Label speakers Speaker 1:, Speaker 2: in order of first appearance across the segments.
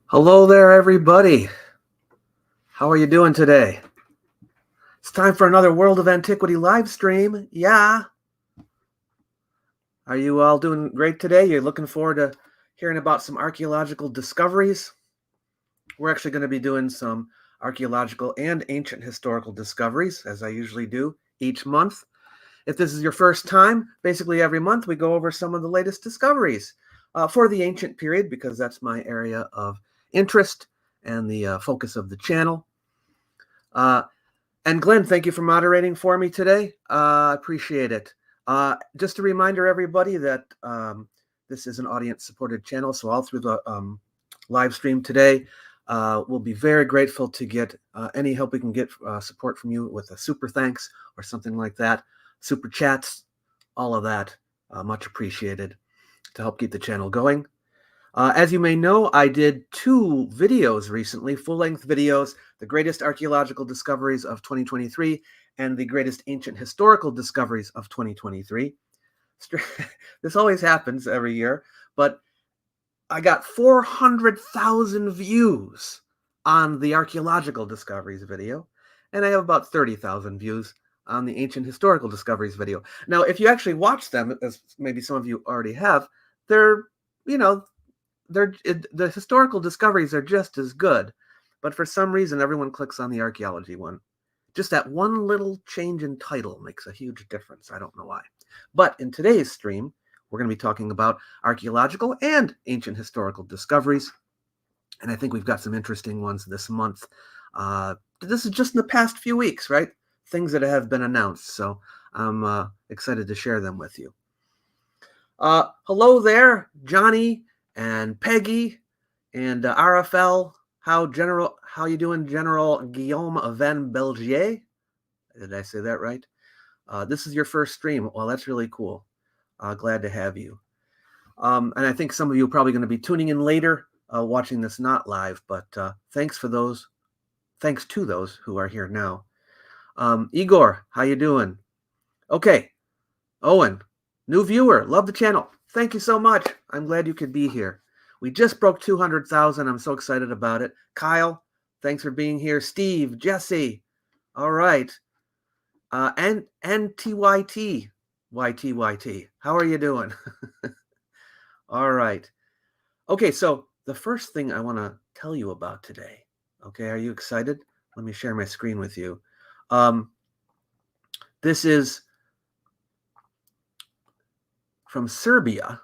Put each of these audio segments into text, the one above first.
Speaker 1: Hello there, everybody. How are you doing today? It's time for another World of Antiquity live stream. Yeah. Are you all doing great today? You're looking forward to hearing about some archaeological discoveries? We're actually going to be doing some archaeological and ancient historical discoveries, as I usually do each month. If this is your first time, basically every month we go over some of the latest discoveries for the ancient period, because that's my area of interest and the focus of the channel. And Glenn, thank you for moderating for me today. I appreciate it. Just a reminder, everybody, that this is an audience-supported channel, so all through the live stream today, we'll be very grateful to get any help we can get support from you with a super thanks or something like that. Super chats, all of that, much appreciated to help keep the channel going. As you may know, I did 2 videos recently, full-length videos, the greatest archaeological discoveries of 2023 and the greatest ancient historical discoveries of 2023. This always happens every year, but I got 400,000 views on the archaeological discoveries video, and I have about 30,000 views on the ancient historical discoveries video. Now, if you actually watch them, as maybe some of you already have, they're, the historical discoveries are just as good, but for some reason everyone clicks on the archaeology one. Just that one little change in title makes a huge difference. I don't know why. But in today's stream, we're going to be talking about archaeological and ancient historical discoveries, and I think we've got some interesting ones this month. This is just in the past few weeks, right? Things that have been announced, so I'm excited to share them with you. Hello there, Johnny and Peggy and RFL. How you doing, General Guillaume Van Belgier? Did I say that right? This is your first stream. Well, that's really cool. Glad to have you. And I think some of you are probably going to be tuning in later, watching this not live, but thanks to those who are here now. Igor, how you doing? Okay. Owen, new viewer, love the channel. Thank you so much. I'm glad you could be here. We just broke 200,000. I'm so excited about it. Kyle, thanks for being here. Steve, Jesse, all right. And TYT, YTYT, how are you doing? All right. Okay, so the first thing I want to tell you about today, okay, are you excited? Let me share my screen with you. This is from Serbia,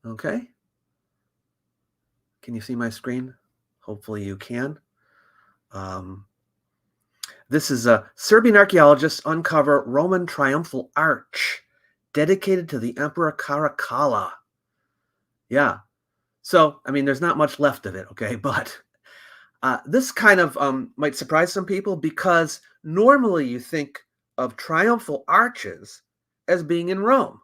Speaker 1: okay? Can you see my screen? Hopefully you can. This is a Serbian archaeologists uncover Roman triumphal arch dedicated to the Emperor Caracalla. Yeah. So, I mean, there's not much left of it, okay? But this kind of might surprise some people, because normally you think of triumphal arches as being in Rome,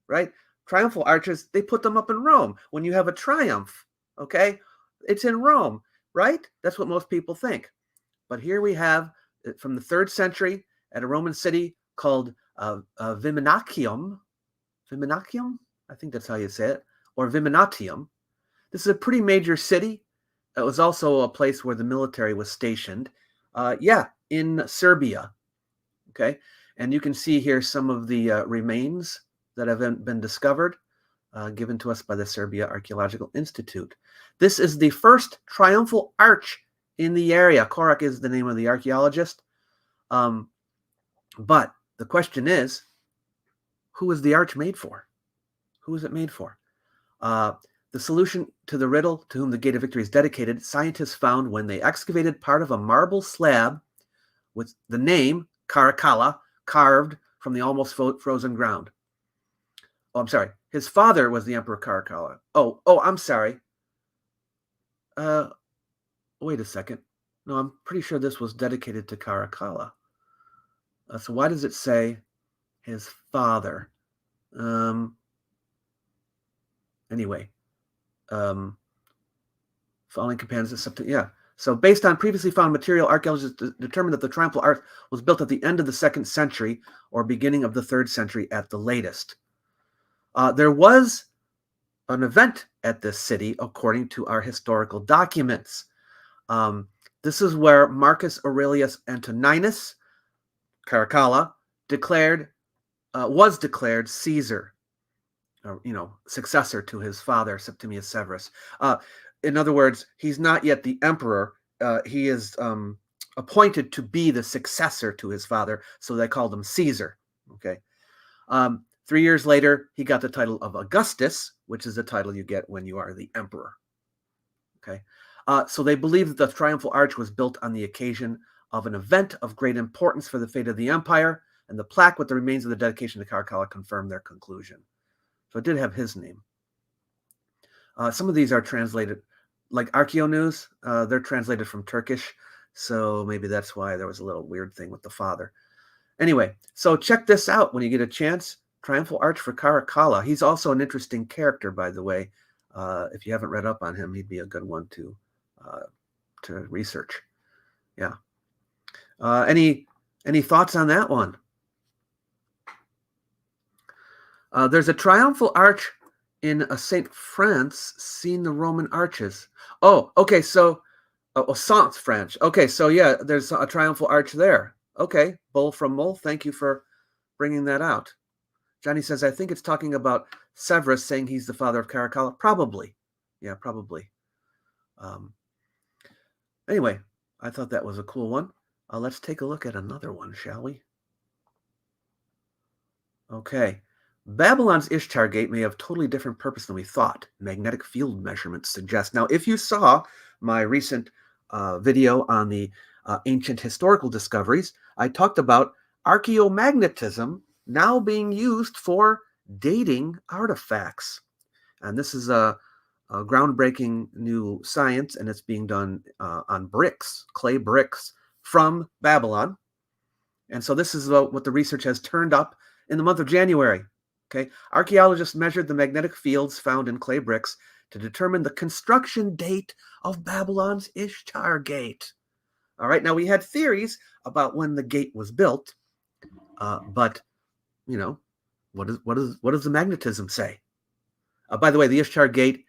Speaker 1: right? Triumphal arches, they put them up in Rome. When you have a triumph, okay, it's in Rome, right? That's what most people think. But here we have, from the 3rd century, at a Roman city called Viminacium. Viminacium? I think that's how you say it. Or Viminatium. This is a pretty major city. It was also a place where the military was stationed. In Serbia. Okay, and you can see here some of the remains that have been discovered, given to us by the Serbia Archaeological Institute. This is the first triumphal arch in the area. Korak is the name of the archaeologist. But the question is, who is the arch made for? Who is it made for? The solution to the riddle, to whom the Gate of Victory is dedicated, scientists found when they excavated part of a marble slab with the name Caracalla carved from the almost frozen ground. Oh, I'm sorry. His father was the Emperor Caracalla. Oh, I'm sorry. Wait a second. No, I'm pretty sure this was dedicated to Caracalla. So why does it say his father? Anyway. Following companions, yeah. So based on previously found material, archaeologists determined that the triumphal arch was built at the end of the 2nd century or beginning of the 3rd century at the latest. There was an event at this city according to our historical documents. This is where Marcus Aurelius Antoninus, Caracalla, was declared Caesar, successor to his father, Septimius Severus. In other words, he's not yet the emperor. He is appointed to be the successor to his father, so they called him Caesar. Okay. 3 years later, he got the title of Augustus, which is the title you get when you are the emperor. Okay. So they believe that the Triumphal Arch was built on the occasion of an event of great importance for the fate of the empire, and the plaque with the remains of the dedication to Caracalla confirmed their conclusion. So it did have his name. Some of these are translated, like Archeo News, they're translated from Turkish, so maybe that's why there was a little weird thing with the father. Anyway, so check this out when you get a chance. Triumphal Arch for Caracalla. He's also an interesting character, by the way. If you haven't read up on him, he'd be a good one to research. Yeah. Any thoughts on that one? There's a triumphal arch in St. France, seen the Roman arches. Oh, okay, so Saint French. Okay, so yeah, there's a triumphal arch there. Okay, Bull from Mull, thank you for bringing that out. Johnny says, I think it's talking about Severus saying he's the father of Caracalla. Probably. Yeah, probably. Anyway, I thought that was a cool one. Let's take a look at another one, shall we? Okay. Babylon's Ishtar Gate may have totally different purpose than we thought. Magnetic field measurements suggest. Now, if you saw my recent video on the ancient historical discoveries, I talked about archaeomagnetism now being used for dating artifacts. And this is a groundbreaking new science, and it's being done on bricks, clay bricks from Babylon. And so this is what the research has turned up in the month of January. Okay, archaeologists measured the magnetic fields found in clay bricks to determine the construction date of Babylon's Ishtar Gate. All right, now we had theories about when the gate was built, but what does the magnetism say? By the way, the Ishtar Gate,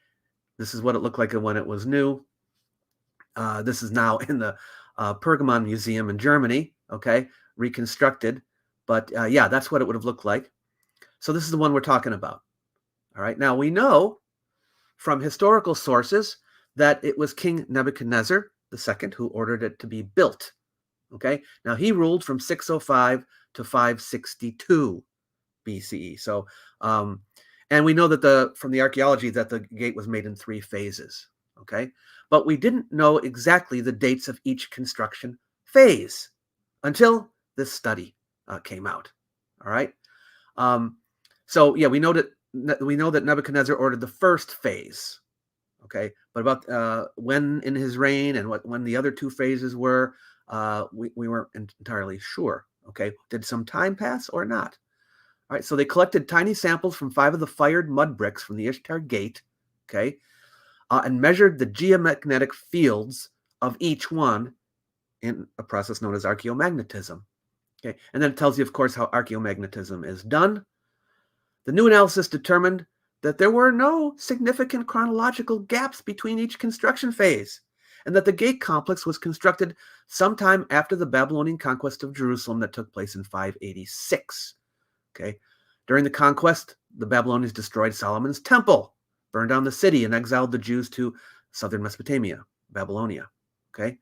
Speaker 1: this is what it looked like when it was new. This is now in the Pergamon Museum in Germany. Okay, reconstructed, but yeah, that's what it would have looked like. So this is the one we're talking about. All right. Now we know from historical sources that it was King Nebuchadnezzar II who ordered it to be built. Okay. Now he ruled from 605 to 562 BCE. So, and we know that from the archaeology that the gate was made in 3 phases. Okay. But we didn't know exactly the dates of each construction phase until this study came out. All right. So yeah, we know that Nebuchadnezzar ordered the first phase, okay. But about when in his reign and when the other 2 phases were, we weren't entirely sure. Okay, did some time pass or not? All right, so they collected tiny samples from 5 of the fired mud bricks from the Ishtar Gate, okay, and measured the geomagnetic fields of each one in a process known as archaeomagnetism. Okay, and then it tells you, of course, how archaeomagnetism is done. The new analysis determined that there were no significant chronological gaps between each construction phase, and that the gate complex was constructed sometime after the Babylonian conquest of Jerusalem that took place in 586. Okay, during the conquest, the Babylonians destroyed Solomon's temple, burned down the city, and exiled the Jews to southern Mesopotamia, Babylonia. Okay,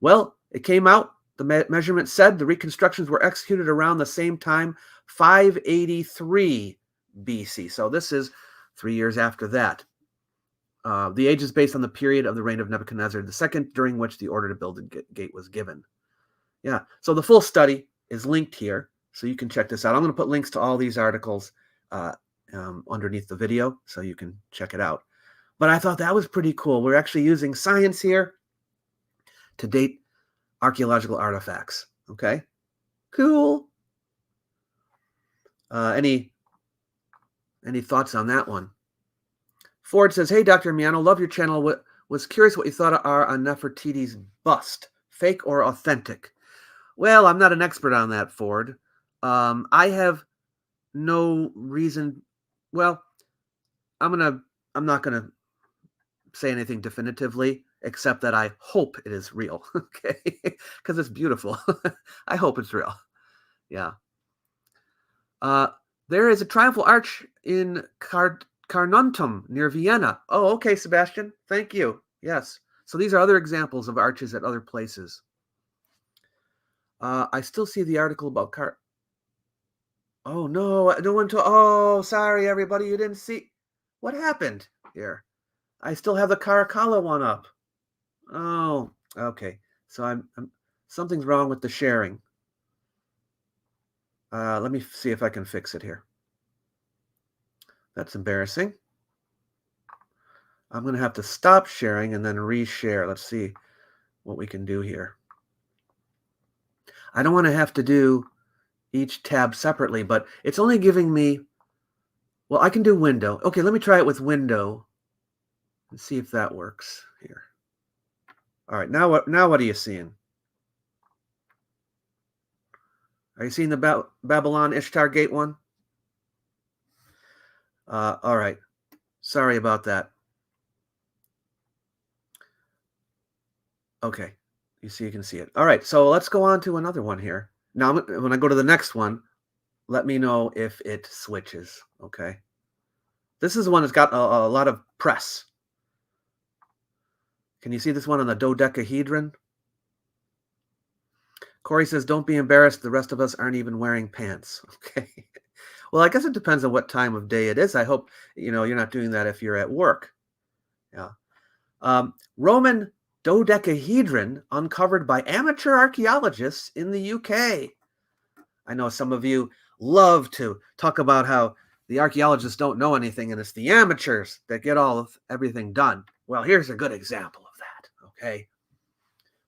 Speaker 1: well, it came out. The measurement said the reconstructions were executed around the same time, 583 BC. So this is 3 years after that. The age is based on the period of the reign of Nebuchadnezzar II, during which the order to build the gate was given. Yeah, so the full study is linked here, so you can check this out. I'm going to put links to all these articles underneath the video, so you can check it out. But I thought that was pretty cool. We're actually using science here to date archaeological artifacts. Okay, cool. Any thoughts on that one? Ford says, hey, Dr. Miano, love your channel. Was curious what you thought are on Nefertiti's bust, fake or authentic? Well, I'm not an expert on that, Ford. I have no reason. Well, I'm going to I'm not going to say anything definitively, except that I hope it is real, okay? Because it's beautiful. I hope it's real. Yeah. There is a triumphal arch in Carnuntum near Vienna. Oh, okay, Sebastian. Thank you. Yes. So these are other examples of arches at other places. I still see the article about Oh, no. No one told. Oh, sorry, everybody. You didn't see. What happened here? I still have the Caracalla one up. Oh, okay. So I'm something's wrong with the sharing. Let me see if I can fix it here. That's embarrassing. I'm going to have to stop sharing and then reshare. Let's see what we can do here. I don't want to have to do each tab separately, but it's only giving me, well, I can do window. Okay, let me try it with window and see if that works here. All right, now what are you seeing? Are you seeing the Babylon Ishtar Gate one? All right. Sorry about that. Okay. You can see it. All right. So let's go on to another one here. Now, when I go to the next one, let me know if it switches. Okay. This is the one that's got a lot of press. Can you see this one on the dodecahedron? Corey says, don't be embarrassed. The rest of us aren't even wearing pants. Okay. Well, I guess it depends on what time of day it is. I hope, you're not doing that if you're at work. Yeah. Roman dodecahedron uncovered by amateur archaeologists in the UK. I know some of you love to talk about how the archaeologists don't know anything and it's the amateurs that get everything done. Well, here's a good example of that, okay?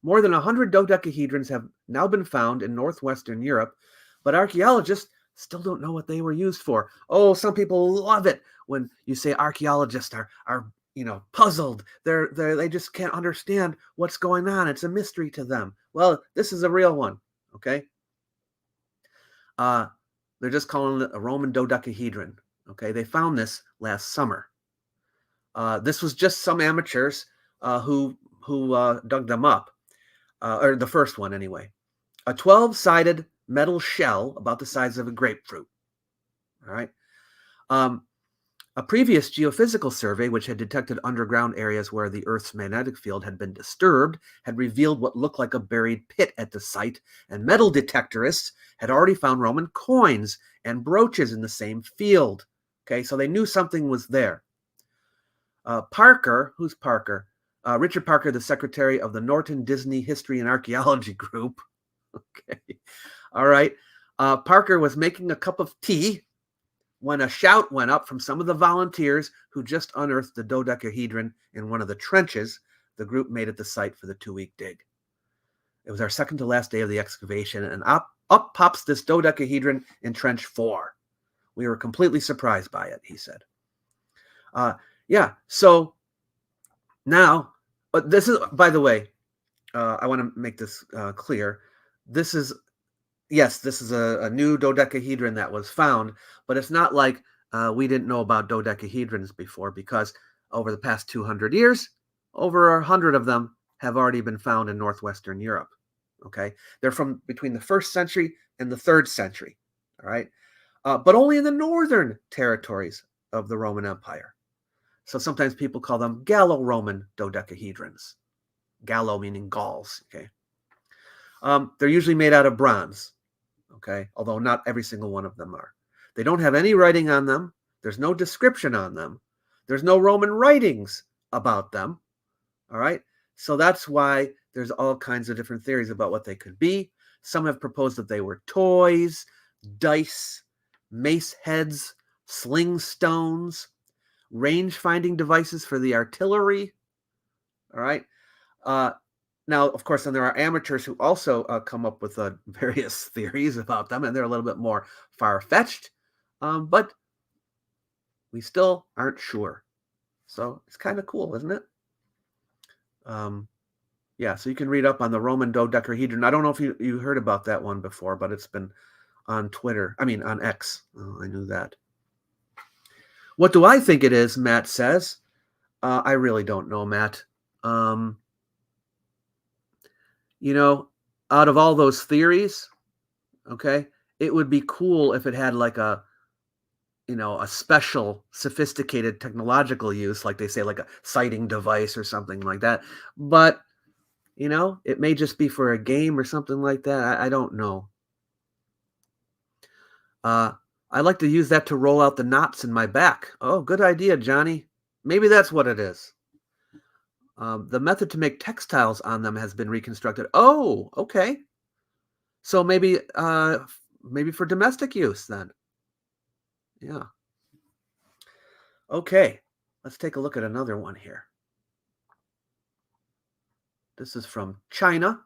Speaker 1: More than 100 dodecahedrons have now been found in northwestern Europe, but archaeologists still don't know what they were used for. Oh, some people love it when you say archaeologists are puzzled. They just can't understand what's going on. It's a mystery to them. Well, this is a real one, okay? They're just calling it a Roman dodecahedron, okay? They found this last summer. This was just some amateurs who dug them up, or the first one anyway. A 12-sided metal shell about the size of a grapefruit, all right? A previous geophysical survey, which had detected underground areas where the Earth's magnetic field had been disturbed, had revealed what looked like a buried pit at the site, and metal detectorists had already found Roman coins and brooches in the same field. Okay, so they knew something was there. Parker, who's Parker? Richard Parker, the secretary of the Norton Disney History and Archaeology Group. Okay, all right. Parker was making a cup of tea when a shout went up from some of the volunteers who just unearthed the dodecahedron in one of the trenches the group made at the site for the 2-week dig. It was our second to last day of the excavation, and up pops this dodecahedron in trench 4. We were completely surprised by it, he said. Yeah, so now, this is, by the way, I want to make this clear. This is a new dodecahedron that was found, but it's not like we didn't know about dodecahedrons before, because over the past 200 years, over 100 of them have already been found in northwestern Europe. Okay, they're from between the 1st century and the 3rd century. All right, but only in the northern territories of the Roman Empire. So sometimes people call them Gallo-Roman dodecahedrons. Gallo meaning Gauls. Okay, they're usually made out of bronze. Okay, although not every single one of them are. They don't have any writing on them. There's no description on them. There's no Roman writings about them. All right, so that's why there's all kinds of different theories about what they could be. Some have proposed that they were toys, dice, mace heads, sling stones, range-finding devices for the artillery. All right. Now, of course, then there are amateurs who also come up with various theories about them, and they're a little bit more far-fetched, but we still aren't sure. So it's kind of cool, isn't it? Yeah, so you can read up on the Roman dodecahedron. I don't know if you heard about that one before, but it's been on Twitter. I mean, on X. Oh, I knew that. What do I think it is, Matt says. I really don't know, Matt. You know, out of all those theories, okay, it would be cool if it had like a special sophisticated technological use, like they say, like a sighting device or something like that. But, it may just be for a game or something like that. I don't know. I like to use that to roll out the knots in my back. Oh, good idea, Johnny. Maybe that's what it is. The method to make textiles on them has been reconstructed. Oh, okay. So maybe for domestic use then. Yeah. Okay, let's take a look at another one here. This is from China.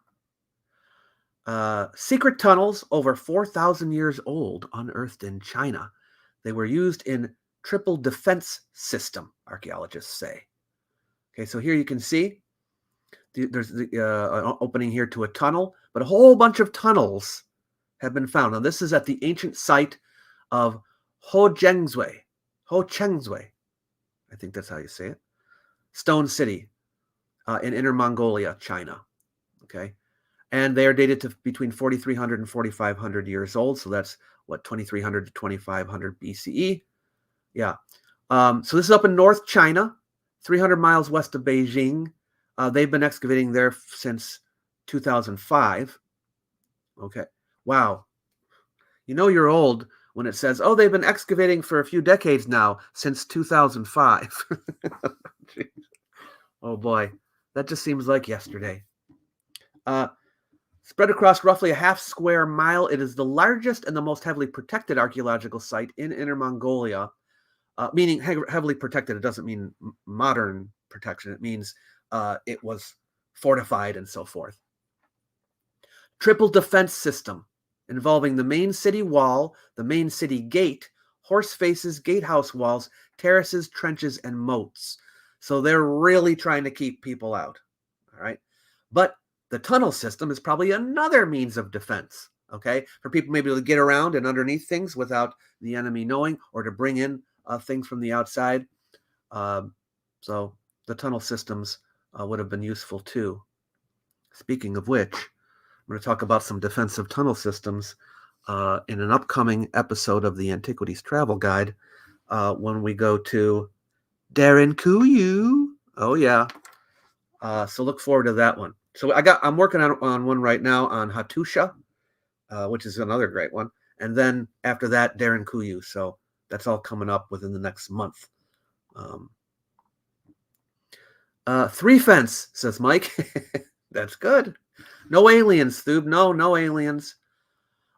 Speaker 1: Secret tunnels over 4,000 years old unearthed in China. They were used in triple defense system, archaeologists say. Okay, so here you can see there's the opening here to a tunnel, but a whole bunch of tunnels have been found. Now, this is at the ancient site of Hochengzui, I think that's how you say it, Stone City in Inner Mongolia, China. Okay, and they are dated to between 4,300 and 4,500 years old. So that's what, 2,300 to 2,500 BCE. Yeah. So this is up in North China, 300 miles west of Beijing. They've been excavating there since 2005. Okay. Wow. You're old when it says, oh, they've been excavating for a few decades now, since 2005. Oh, boy. That just seems like yesterday. Spread across roughly a half square mile, it is the largest and the most heavily protected archaeological site in Inner Mongolia. Meaning heavily protected, it doesn't mean modern protection. It means it was fortified and so forth. Triple defense system involving the main city wall, the main city gate, horse faces, gatehouse walls, terraces, trenches, and moats. So they're really trying to keep people out. All right. But the tunnel system is probably another means of defense. Okay. For people maybe to get around and underneath things without the enemy knowing, or to bring in things from the outside. So the tunnel systems would have been useful too. Speaking of which, I'm going to talk about some defensive tunnel systems in an upcoming episode of the Antiquities Travel Guide when we go to Derinkuyu. Oh yeah. So look forward to that one. So I'm working on one right now on Hattusha, which is another great one. And then after that, Derinkuyu. So that's all coming up within the next month. Three fence, says Mike. That's good. No aliens, Thub. No aliens.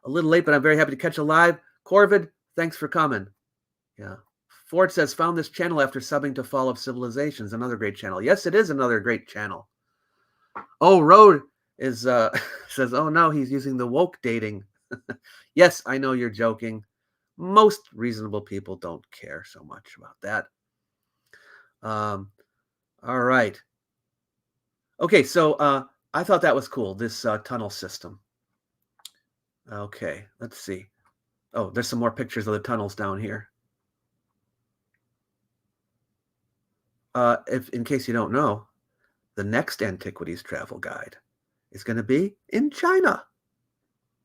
Speaker 1: A little late, but I'm very happy to catch you live. Corvid, thanks for coming. Yeah. Ford says, found this channel after subbing to Fall of Civilizations. Another great channel. Yes, it is another great channel. Oh, Road is says, oh no, he's using the woke dating. Yes, I know you're joking. Most reasonable people don't care so much about that. All right. Okay, so I thought that was cool, this tunnel system. Okay, let's see. Oh, there's some more pictures of the tunnels down here. If in case you don't know, the next Antiquities Travel Guide is going to be in China.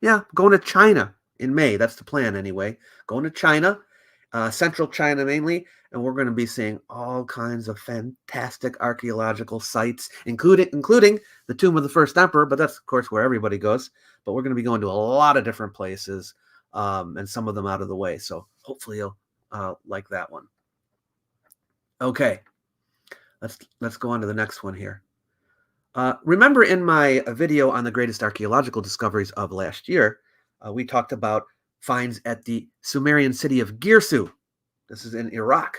Speaker 1: Yeah, going to China in May. That's the plan anyway. Going to China, central China mainly, and we're going to be seeing all kinds of fantastic archaeological sites, including the Tomb of the First Emperor, but that's, of course, where everybody goes. But we're going to be going to a lot of different places, and some of them out of the way. So hopefully you'll like that one. Okay, let's go on to the next one here. Remember in my video on the greatest archaeological discoveries of last year, we talked about finds at the Sumerian city of Girsu. This is in Iraq.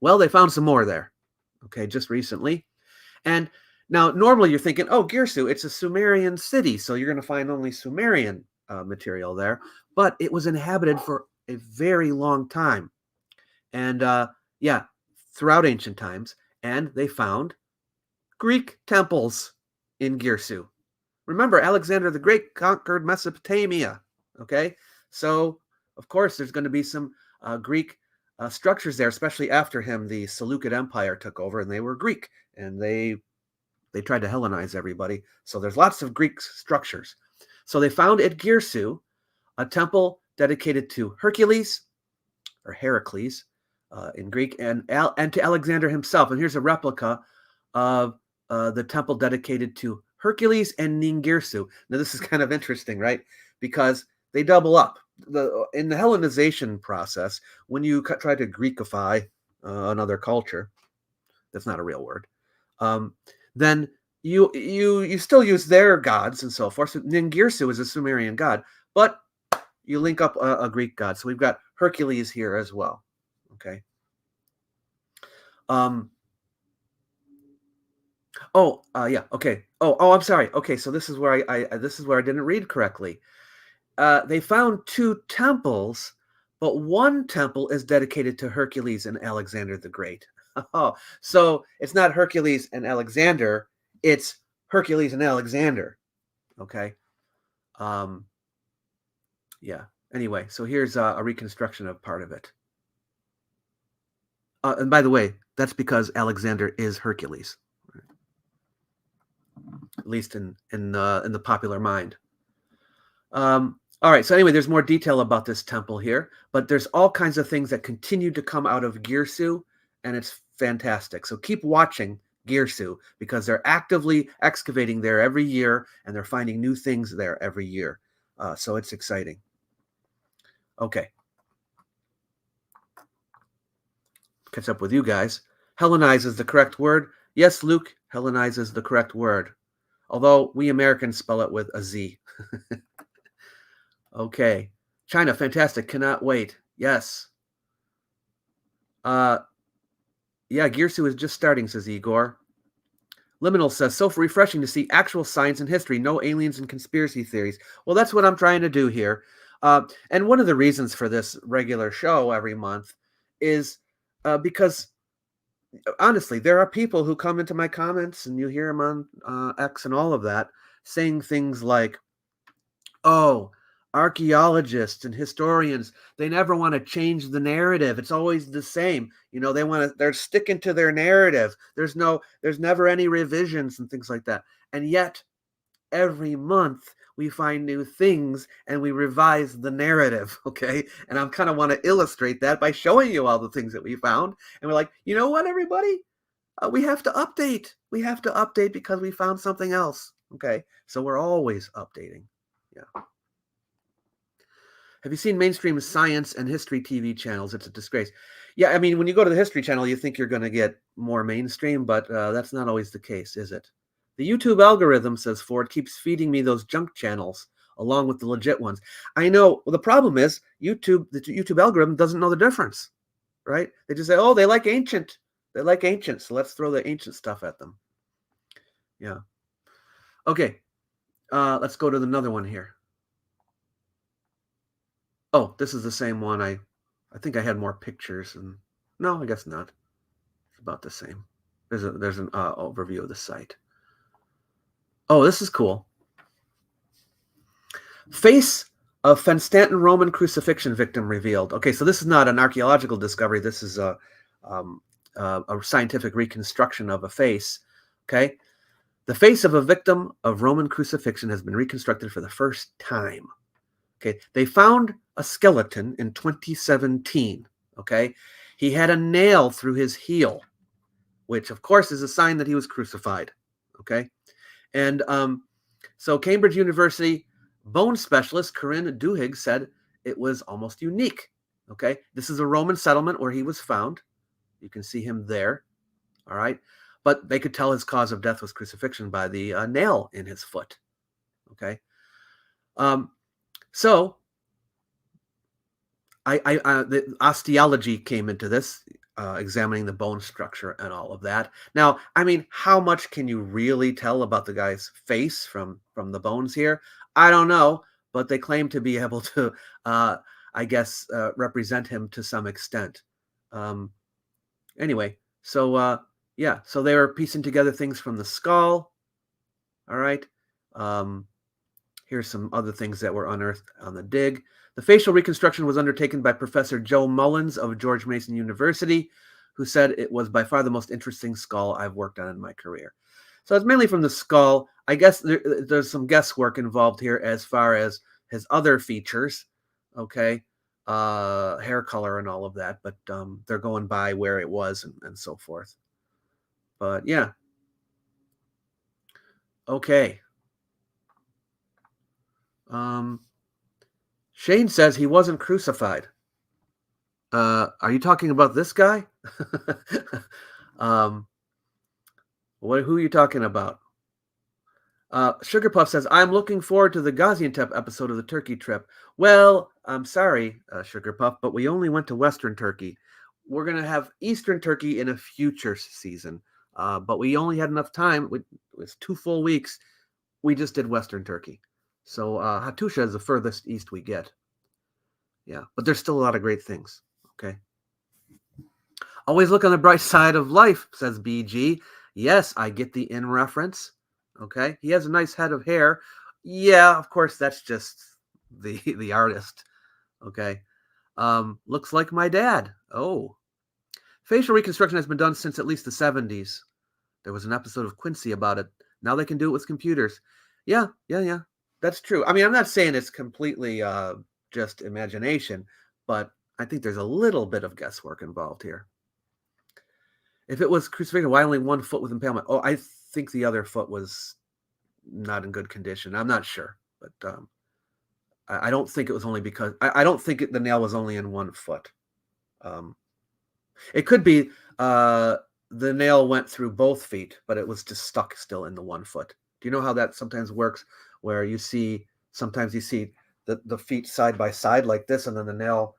Speaker 1: Well, they found some more there, okay, just recently. And now, normally you're thinking, oh, Girsu, it's a Sumerian city, so you're going to find only Sumerian material there. But it was inhabited for a very long time. And yeah, throughout ancient times. And they found Greek temples in Girsu. Remember, Alexander the Great conquered Mesopotamia, okay? So, of course, there's going to be some Greek structures there, especially after him. The Seleucid Empire took over, and they were Greek, and they tried to Hellenize everybody. So there's lots of Greek structures. So they found at Girsu a temple dedicated to Hercules, or Heracles in Greek, and to Alexander himself. And here's a replica of the temple dedicated to Hercules and Ningirsu. Now this is kind of interesting, right? Because they double up. In the Hellenization process, when you try to Greekify another culture, that's not a real word, then you still use their gods and so forth. So Ningirsu is a Sumerian god, but you link up a Greek god. So we've got Hercules here as well. Okay. Yeah. Okay. Oh, I'm sorry. Okay, so this is where this is where I didn't read correctly. They found 2 temples, but one temple is dedicated to Hercules and Alexander the Great. Oh, so it's not Hercules and Alexander, it's Hercules and Alexander. Okay. Yeah. Anyway, so here's a reconstruction of part of it. And by the way, that's because Alexander is Hercules, at least in the popular mind. All right, so anyway, there's more detail about this temple here, but there's all kinds of things that continue to come out of Girsu, and it's fantastic. So keep watching Girsu, because they're actively excavating there every year, and they're finding new things there every year. So it's exciting. Okay. Catch up with you guys. Hellenize is the correct word. Yes, Luke, Hellenize is the correct word. Although we Americans spell it with a Z. Okay. China, fantastic. Cannot wait. Yes. Yeah, Girsu is just starting, says Igor. Liminal says, so refreshing to see actual science and history, no aliens and conspiracy theories. Well, that's what I'm trying to do here. And one of the reasons for this regular show every month is because, honestly, there are people who come into my comments, and you hear them on X and all of that, saying things like, oh, archaeologists and historians, they never want to change the narrative. It's always the same. They're sticking to their narrative. There's never any revisions and things like that. And yet every month we find new things and we revise the narrative. Okay. And I kind of want to illustrate that by showing you all the things that we found. And we're like, you know what, everybody? We have to update. We have to update because we found something else. Okay. So we're always updating. Yeah. Have you seen mainstream science and history TV channels? It's a disgrace. Yeah, I mean, when you go to the History Channel, you think you're going to get more mainstream, but that's not always the case, is it? The YouTube algorithm, says Ford, keeps feeding me those junk channels along with the legit ones. I know. Well, the problem is the YouTube algorithm doesn't know the difference, right? They just say, oh, they like ancient. They like ancient, so let's throw the ancient stuff at them. Yeah. Okay. Let's go to another one here. Oh, this is the same one. I think I had more pictures, and no, I guess not. It's about the same. There's an overview of the site. Oh, this is cool. Face of Constantin Roman crucifixion victim revealed. Okay, so this is not an archaeological discovery. This is a scientific reconstruction of a face. Okay, the face of a victim of Roman crucifixion has been reconstructed for the first time. Okay, they found a skeleton in 2017. Okay, he had a nail through his heel, which of course is a sign that he was crucified. Okay, and so Cambridge University bone specialist Corinne Duhigg said it was almost unique. Okay, this is a Roman settlement where he was found. You can see him there. All right, but they could tell his cause of death was crucifixion by the nail in his foot. Okay, so the osteology came into this, examining the bone structure and all of that. Now, I mean, how much can you really tell about the guy's face from the bones here? I don't know, but they claim to be able to, I guess, represent him to some extent. Anyway, so yeah, so they were piecing together things from the skull. All right. Here's some other things that were unearthed on the dig. The facial reconstruction was undertaken by Professor Joe Mullins of George Mason University, who said it was by far the most interesting skull I've worked on in my career. So it's mainly from the skull. I guess there's some guesswork involved here as far as his other features, okay, hair color and all of that, but they're going by where it was and so forth. But yeah. Okay. Shane says he wasn't crucified. Are you talking about this guy? Who are you talking about? Sugar Puff says, I'm looking forward to the Gaziantep episode of the Turkey trip. Well, I'm sorry, Sugar Puff, but we only went to Western Turkey. We're going to have Eastern Turkey in a future season, but we only had enough time. It was 2 full weeks. We just did Western Turkey. So Hattusha is the furthest east we get. Yeah, but there's still a lot of great things. Okay. Always look on the bright side of life, says BG. Yes, I get the in reference. Okay. He has a nice head of hair. Yeah, of course, that's just the artist. Okay. Looks like my dad. Oh. Facial reconstruction has been done since at least the 70s. There was an episode of Quincy about it. Now they can do it with computers. Yeah. That's true. I mean, I'm not saying it's completely just imagination, but I think there's a little bit of guesswork involved here. If it was crucifixion, why only 1 foot with impalement? Oh, I think the other foot was not in good condition. I'm not sure, but I don't think it was only because I don't think the nail was only in 1 foot. It could be the nail went through both feet, but it was just stuck still in the 1 foot. Do you know how that sometimes works? Where sometimes you see the feet side by side like this, and then the nail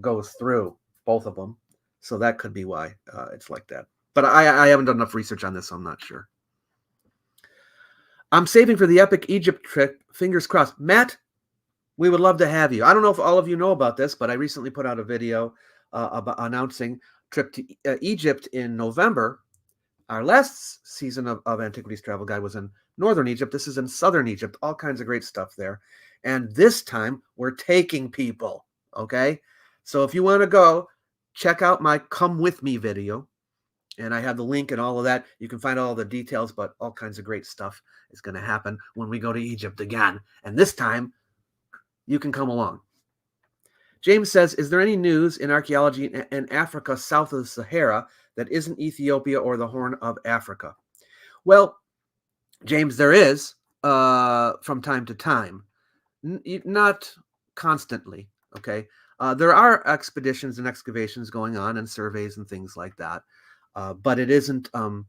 Speaker 1: goes through both of them. So that could be why it's like that. But I haven't done enough research on this, so I'm not sure. I'm saving for the epic Egypt trip. Fingers crossed. Matt, we would love to have you. I don't know if all of you know about this, but I recently put out a video about announcing trip to Egypt in November. Our last season of Antiquities Travel Guide was in northern Egypt. This is in southern Egypt. All kinds of great stuff there. And this time, we're taking people, okay? So if you want to go, check out my Come With Me video. And I have the link and all of that. You can find all the details, but all kinds of great stuff is going to happen when we go to Egypt again. And this time, you can come along. James says, is there any news in archaeology in Africa south of the Sahara that isn't Ethiopia or the Horn of Africa? Well, James, there is from time to time. Not constantly, okay? There are expeditions and excavations going on and surveys and things like that, but it isn't, you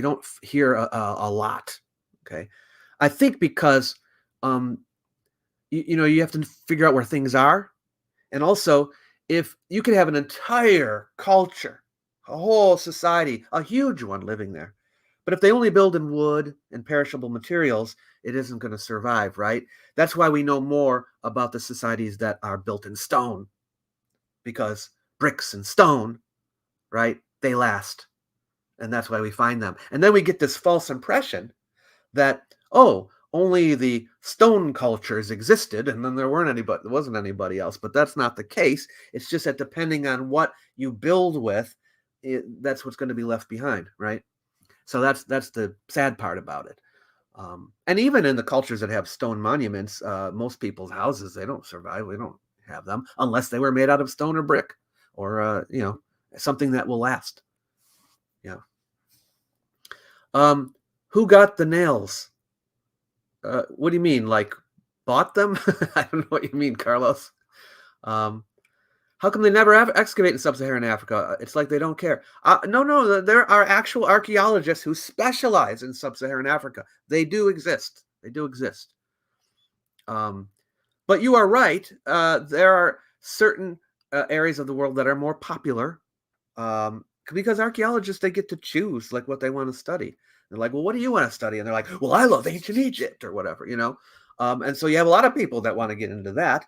Speaker 1: don't hear a lot, okay? I think because, you have to figure out where things are. And also, if you could have an entire culture, a whole society, a huge one living there, but if they only build in wood and perishable materials, it isn't going to survive, right? That's why we know more about the societies that are built in stone, because bricks and stone, right, they last. And that's why we find them. And then we get this false impression that, oh, only the stone cultures existed, and then there wasn't anybody else. But that's not the case. It's just that depending on what you build with, that's what's going to be left behind, right? So that's the sad part about it. And even in the cultures that have stone monuments, most people's houses, they don't survive. We don't have them unless they were made out of stone or brick, or something that will last. Yeah. Who got the nails? What do you mean? Like bought them? I don't know what you mean, Carlos. How come they never excavate in sub-Saharan Africa? It's like they don't care. No. There are actual archaeologists who specialize in sub-Saharan Africa. They do exist. But you are right. There are certain areas of the world that are more popular because archaeologists, they get to choose like what they want to study. They're like, well, what do you want to study? And they're like, well, I love ancient Egypt or whatever, And so you have a lot of people that want to get into that.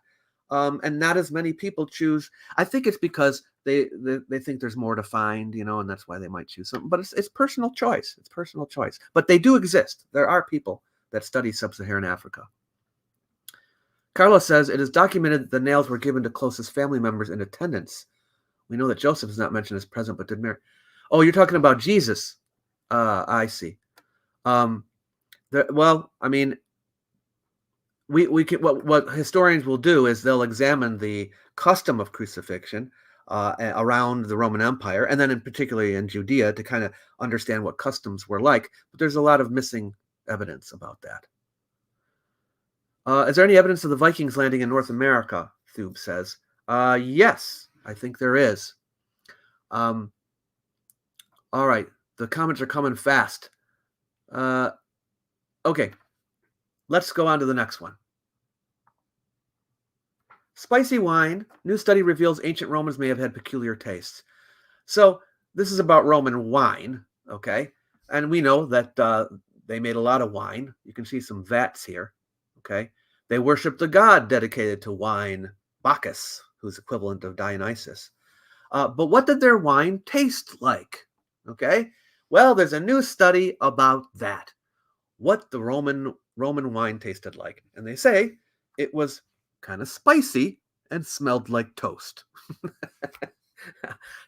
Speaker 1: And not as many people choose. I think it's because they think there's more to find, and that's why they might choose something. But it's personal choice. But they do exist. There are people that study sub-Saharan Africa. Carlos says, it is documented that the nails were given to closest family members in attendance. We know that Joseph is not mentioned as present, but did Mary. Oh, you're talking about Jesus. I see. Well, I mean, we can, what historians will do is they'll examine the custom of crucifixion around the Roman Empire, and then in particularly in Judea, to kind of understand what customs were like. But there's a lot of missing evidence about that. Is there any evidence of the Vikings landing in North America? Thube says. Yes, I think there is. All right, the comments are coming fast. Okay, let's go on to the next one. Spicy wine. New study reveals ancient Romans may have had peculiar tastes. So this is about Roman wine, okay? And we know that they made a lot of wine. You can see some vats here, okay? They worshipped a god dedicated to wine, Bacchus, who's equivalent of Dionysus. But what did their wine taste like? Okay, well, there's a new study about that. What the Roman wine tasted like, and they say it was kind of spicy and smelled like toast.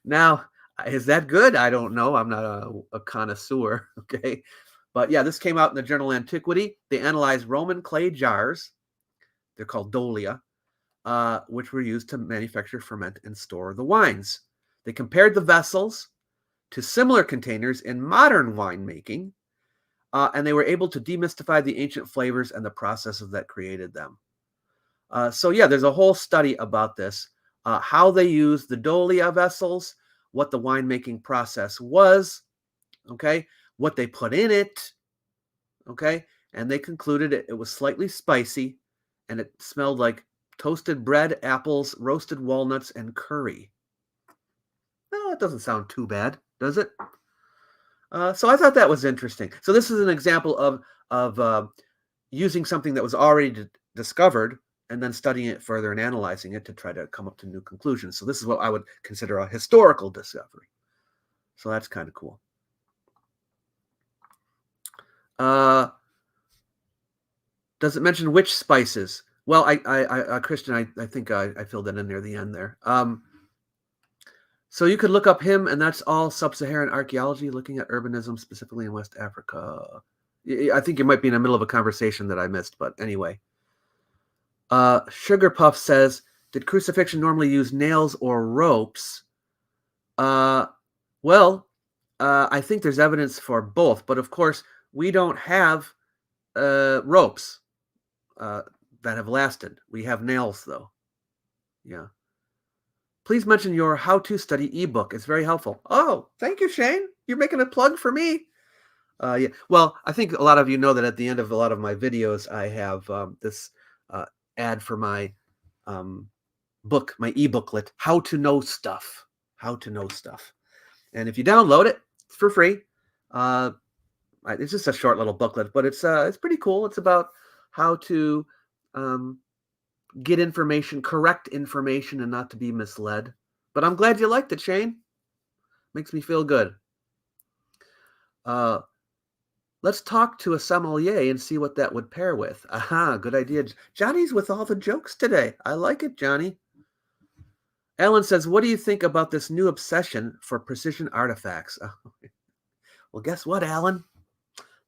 Speaker 1: Now, is that good? I don't know. I'm not a connoisseur. Okay, but yeah, this came out in the journal Antiquity. They analyzed Roman clay jars. They're called dolia, which were used to manufacture, ferment, and store the wines. They compared the vessels to similar containers in modern winemaking, and they were able to demystify the ancient flavors and the processes that created them. So yeah, there's a whole study about this, how they used the dolia vessels, what the winemaking process was, okay, what they put in it, okay, and they concluded it was slightly spicy, and it smelled like toasted bread, apples, roasted walnuts, and curry. Well, it doesn't sound too bad, does it? So I thought that was interesting. So this is an example of using something that was already discovered and then studying it further and analyzing it to try to come up to new conclusions. So this is what I would consider a historical discovery. So that's kind of cool. Does it mention which spices? Well, Christian, I think I filled it in near the end there. So you could look up him, and that's all sub-Saharan archaeology, looking at urbanism specifically in West Africa. I think you might be in the middle of a conversation that I missed, but anyway. Sugar Puff says, did crucifixion normally use nails or ropes? Well, I think there's evidence for both, but of course, we don't have ropes that have lasted. We have nails, though. Yeah. Please mention your how-to study ebook. It's very helpful. Oh, thank you, Shane. You're making a plug for me. Yeah. Well, I think a lot of you know that at the end of a lot of my videos, I have this ad for my book, my e-booklet, How to Know Stuff. How to Know Stuff. And if you download it, it's for free. It's just a short little booklet, but it's pretty cool. It's about how to get information, correct information, and not to be misled. But I'm glad you liked it, Shane. Makes me feel good. Let's talk to a sommelier and see what that would pair with. Aha, good idea. Johnny's with all the jokes today. I like it, Johnny. Alan says, what do you think about this new obsession for precision artifacts? Well, guess what, Alan?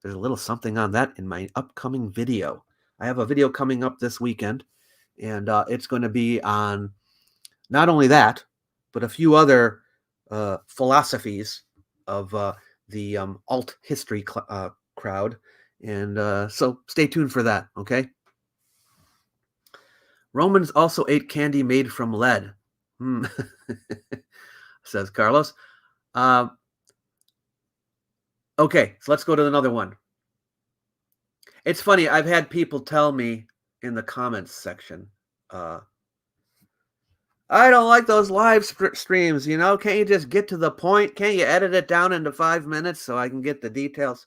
Speaker 1: There's a little something on that in my upcoming video. I have a video coming up this weekend, and it's going to be on not only that, but a few other philosophies of the alt history crowd. And so stay tuned for that, okay? Romans also ate candy made from lead, says Carlos. Okay, so let's go to another one. It's funny, I've had people tell me in the comments section, I don't like those live streams, you know, can't you just get to the point? Can't you edit it down into 5 minutes so I can get the details?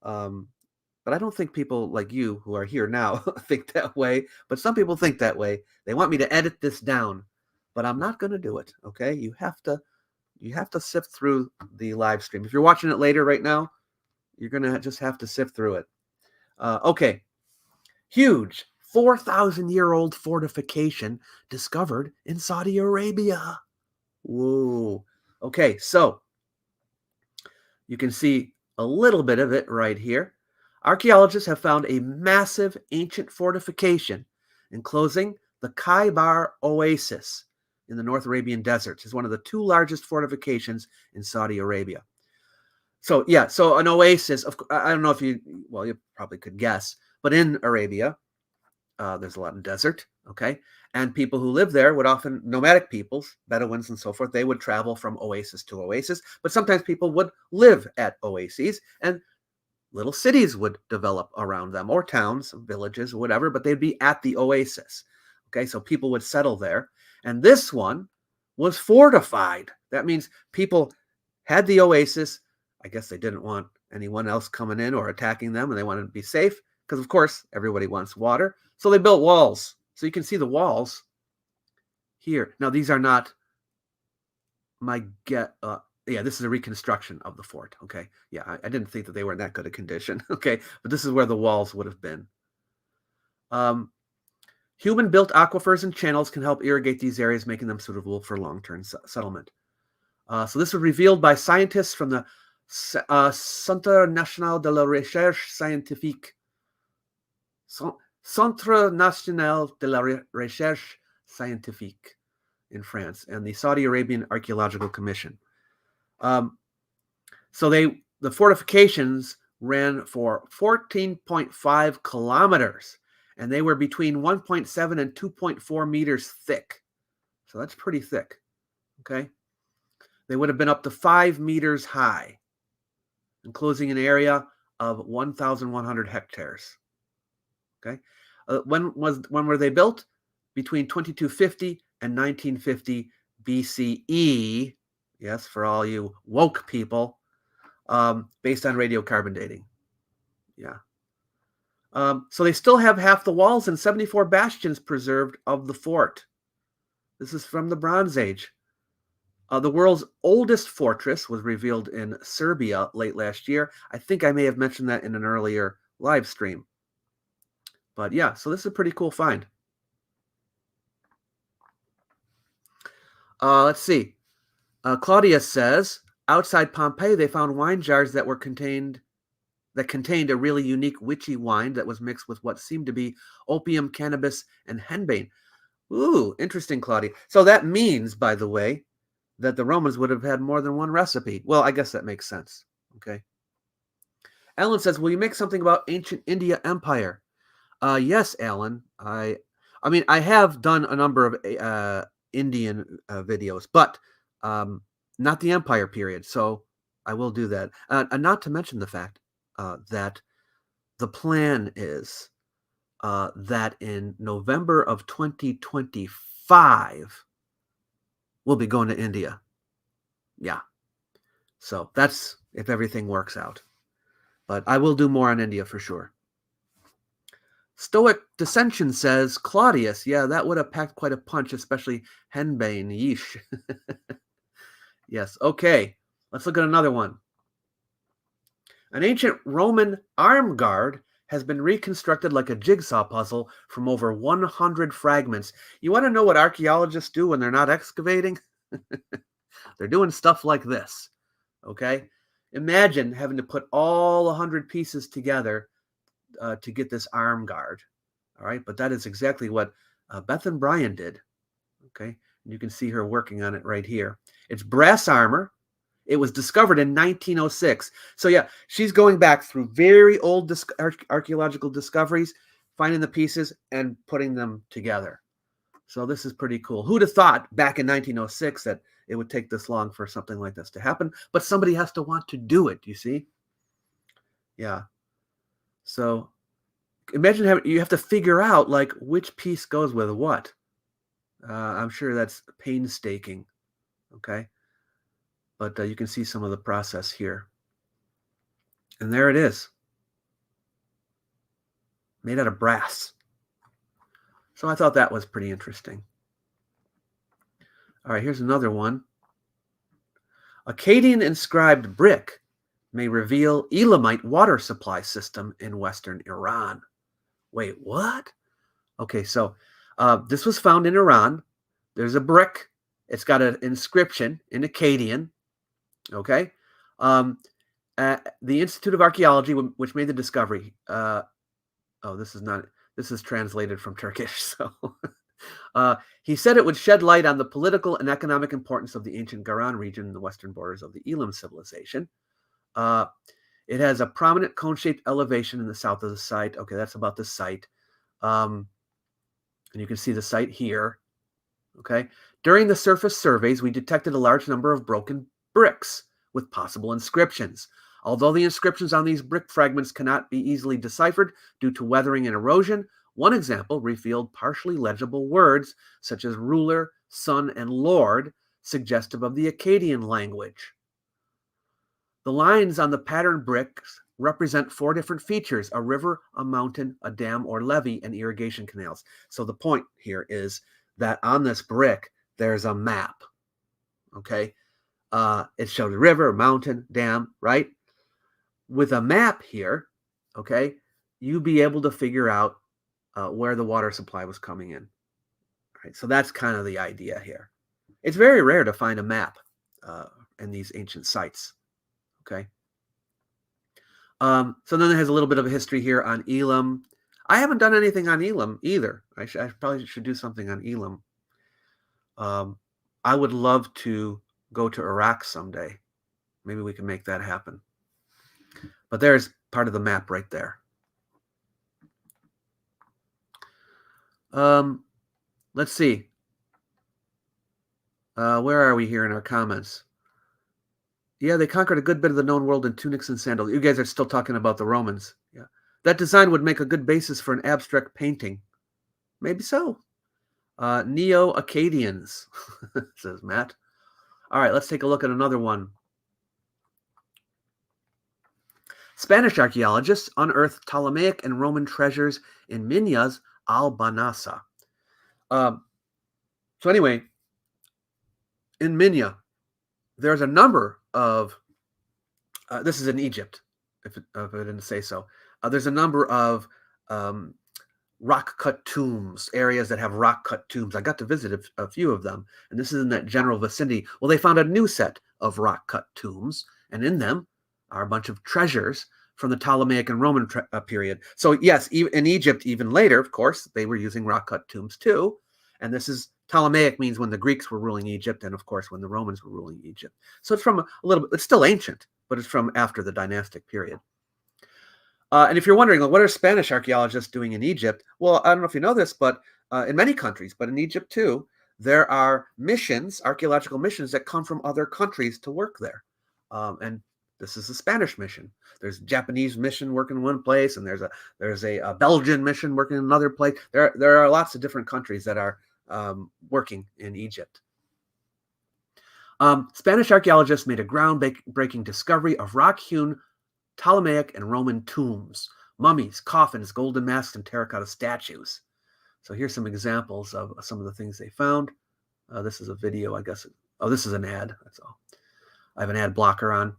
Speaker 1: But I don't think people like you who are here now think that way, but some people think that way. They want me to edit this down, but I'm not going to do it, okay? You have to sift through the live stream. If you're watching it later right now, you're going to just have to sift through it. Okay, huge 4,000-year-old fortification discovered in Saudi Arabia. Whoa. Okay, so you can see a little bit of it right here. Archaeologists have found a massive ancient fortification enclosing the Khaybar Oasis in the North Arabian deserts. It's one of the two largest fortifications in Saudi Arabia. So yeah, so an oasis, I don't know if you probably could guess, but in Arabia, there's a lot of desert, okay? And people who live there would often, nomadic peoples, Bedouins and so forth, they would travel from oasis to oasis, but sometimes people would live at oases, and little cities would develop around them, or towns, villages, or whatever, but they'd be at the oasis, okay? So people would settle there, and this one was fortified. That means people had the oasis. I guess they didn't want anyone else coming in or attacking them, and they wanted to be safe, because of course everybody wants water. So they built walls. So you can see the walls here. Now these are not yeah, this is a reconstruction of the fort. Okay, yeah, I didn't think that they were in that good a condition. Okay, but this is where the walls would have been. Human-built aquifers and channels can help irrigate these areas, making them suitable for long-term settlement. So this was revealed by scientists from the Centre National de la Recherche Scientifique. Centre National de la Recherche Scientifique in France, and the Saudi Arabian Archaeological Commission. So the fortifications ran for 14.5 kilometers, and they were between 1.7 and 2.4 meters thick. So that's pretty thick, okay? They would have been up to 5 meters high, enclosing an area of 1,100 hectares. Okay, when were they built? Between 2250 and 1950 BCE. Yes, for all you woke people, based on radiocarbon dating. Yeah. So they still have half the walls and 74 bastions preserved of the fort. This is from the Bronze Age. The world's oldest fortress was revealed in Serbia late last year. I think I may have mentioned that in an earlier live stream. But yeah, so this is a pretty cool find. Let's see. Claudius says, outside Pompeii, they found wine jars that contained a really unique witchy wine that was mixed with what seemed to be opium, cannabis, and henbane. Ooh, interesting, Claudia. So that means, by the way, that the Romans would have had more than one recipe. Well, I guess that makes sense. Okay. Alan says, will you make something about ancient India Empire? Yes, Alan. I mean, I have done a number of Indian videos, but not the Empire period. So I will do that. And not to mention the fact that the plan is that in November of 2025, we'll be going to India. Yeah. So that's if everything works out. But I will do more on India for sure. Stoic Dissension says, Claudius, yeah, that would have packed quite a punch, especially henbane. Yeesh. Yes, okay. Let's look at another one. An ancient Roman arm guard has been reconstructed like a jigsaw puzzle from over 100 fragments. You want to know what archaeologists do when they're not excavating? They're doing stuff like this, okay? Imagine having to put all 100 pieces together to get this arm guard, all right? But that is exactly what Beth and Brian did, okay? And you can see her working on it right here. It's brass armor. It was discovered in 1906. So yeah, she's going back through very old archaeological discoveries, finding the pieces and putting them together. So this is pretty cool. Who'd have thought back in 1906 that it would take this long for something like this to happen? But somebody has to want to do it, you see? Yeah. So imagine you have to figure out like which piece goes with what. I'm sure that's painstaking, okay? But you can see some of the process here. And there it is. Made out of brass. So I thought that was pretty interesting. All right, here's another one. Akkadian inscribed brick may reveal Elamite water supply system in western Iran. Wait, what? Okay, so this was found in Iran. There's a brick. It's got an inscription in Akkadian. Okay. The Institute of Archaeology, which made the discovery. This is translated from Turkish. So he said it would shed light on the political and economic importance of the ancient Garan region in the western borders of the Elam civilization. It has a prominent cone-shaped elevation in the south of the site. Okay, that's about the site. And you can see the site here. Okay. During the surface surveys, we detected a large number of broken bricks with possible inscriptions. Although the inscriptions on these brick fragments cannot be easily deciphered due to weathering and erosion, one example revealed partially legible words such as ruler, son, and lord, suggestive of the Akkadian language. The lines on the patterned bricks represent 4 different features: a river, a mountain, a dam or levee, and irrigation canals. So the point here is that on this brick, there's a map. Okay. It shows a river, mountain, dam, right? With a map here, okay, you'd be able to figure out where the water supply was coming in. All right, so that's kind of the idea here. It's very rare to find a map in these ancient sites. Okay. So then it has a little bit of a history here on Elam. I haven't done anything on Elam either. I probably should do something on Elam. I would love to go to Iraq someday. Maybe we can make that happen. But there's part of the map right there. Let's see. Where are we here in our comments? Yeah, they conquered a good bit of the known world in tunics and sandals. You guys are still talking about the Romans. Yeah, that design would make a good basis for an abstract painting. Maybe so. Neo-Akkadians, says Matt. All right, let's take a look at another one. Spanish archaeologists unearthed Ptolemaic and Roman treasures in Minya's Al-Banasa. So anyway, in Minya, there's a number of, this is in Egypt, if I didn't say so. There's a number of rock-cut tombs, areas that have rock-cut tombs. I got to visit a few of them, and this is in that general vicinity. Well, they found a new set of rock-cut tombs, and in them are a bunch of treasures from the Ptolemaic and Roman period. So yes, in Egypt, even later, of course, they were using rock-cut tombs too. And this is, Ptolemaic means when the Greeks were ruling Egypt, and of course when the Romans were ruling Egypt. So it's from a little bit, it's still ancient, but it's from after the dynastic period. And if you're wondering, well, what are Spanish archaeologists doing in Egypt? Well, I don't know if you know this, but in many countries, but in Egypt too, there are missions, archaeological missions that come from other countries to work there. And this is a Spanish mission. There's a Japanese mission working in one place, and there's a Belgian mission working in another place. There are lots of different countries that are working in Egypt. Spanish archaeologists made a groundbreaking discovery of rock-hewn Ptolemaic and Roman tombs, mummies, coffins, golden masks, and terracotta statues. So here's some examples of some of the things they found. This is a video, I guess. Oh, this is an ad. That's all. I have an ad blocker on.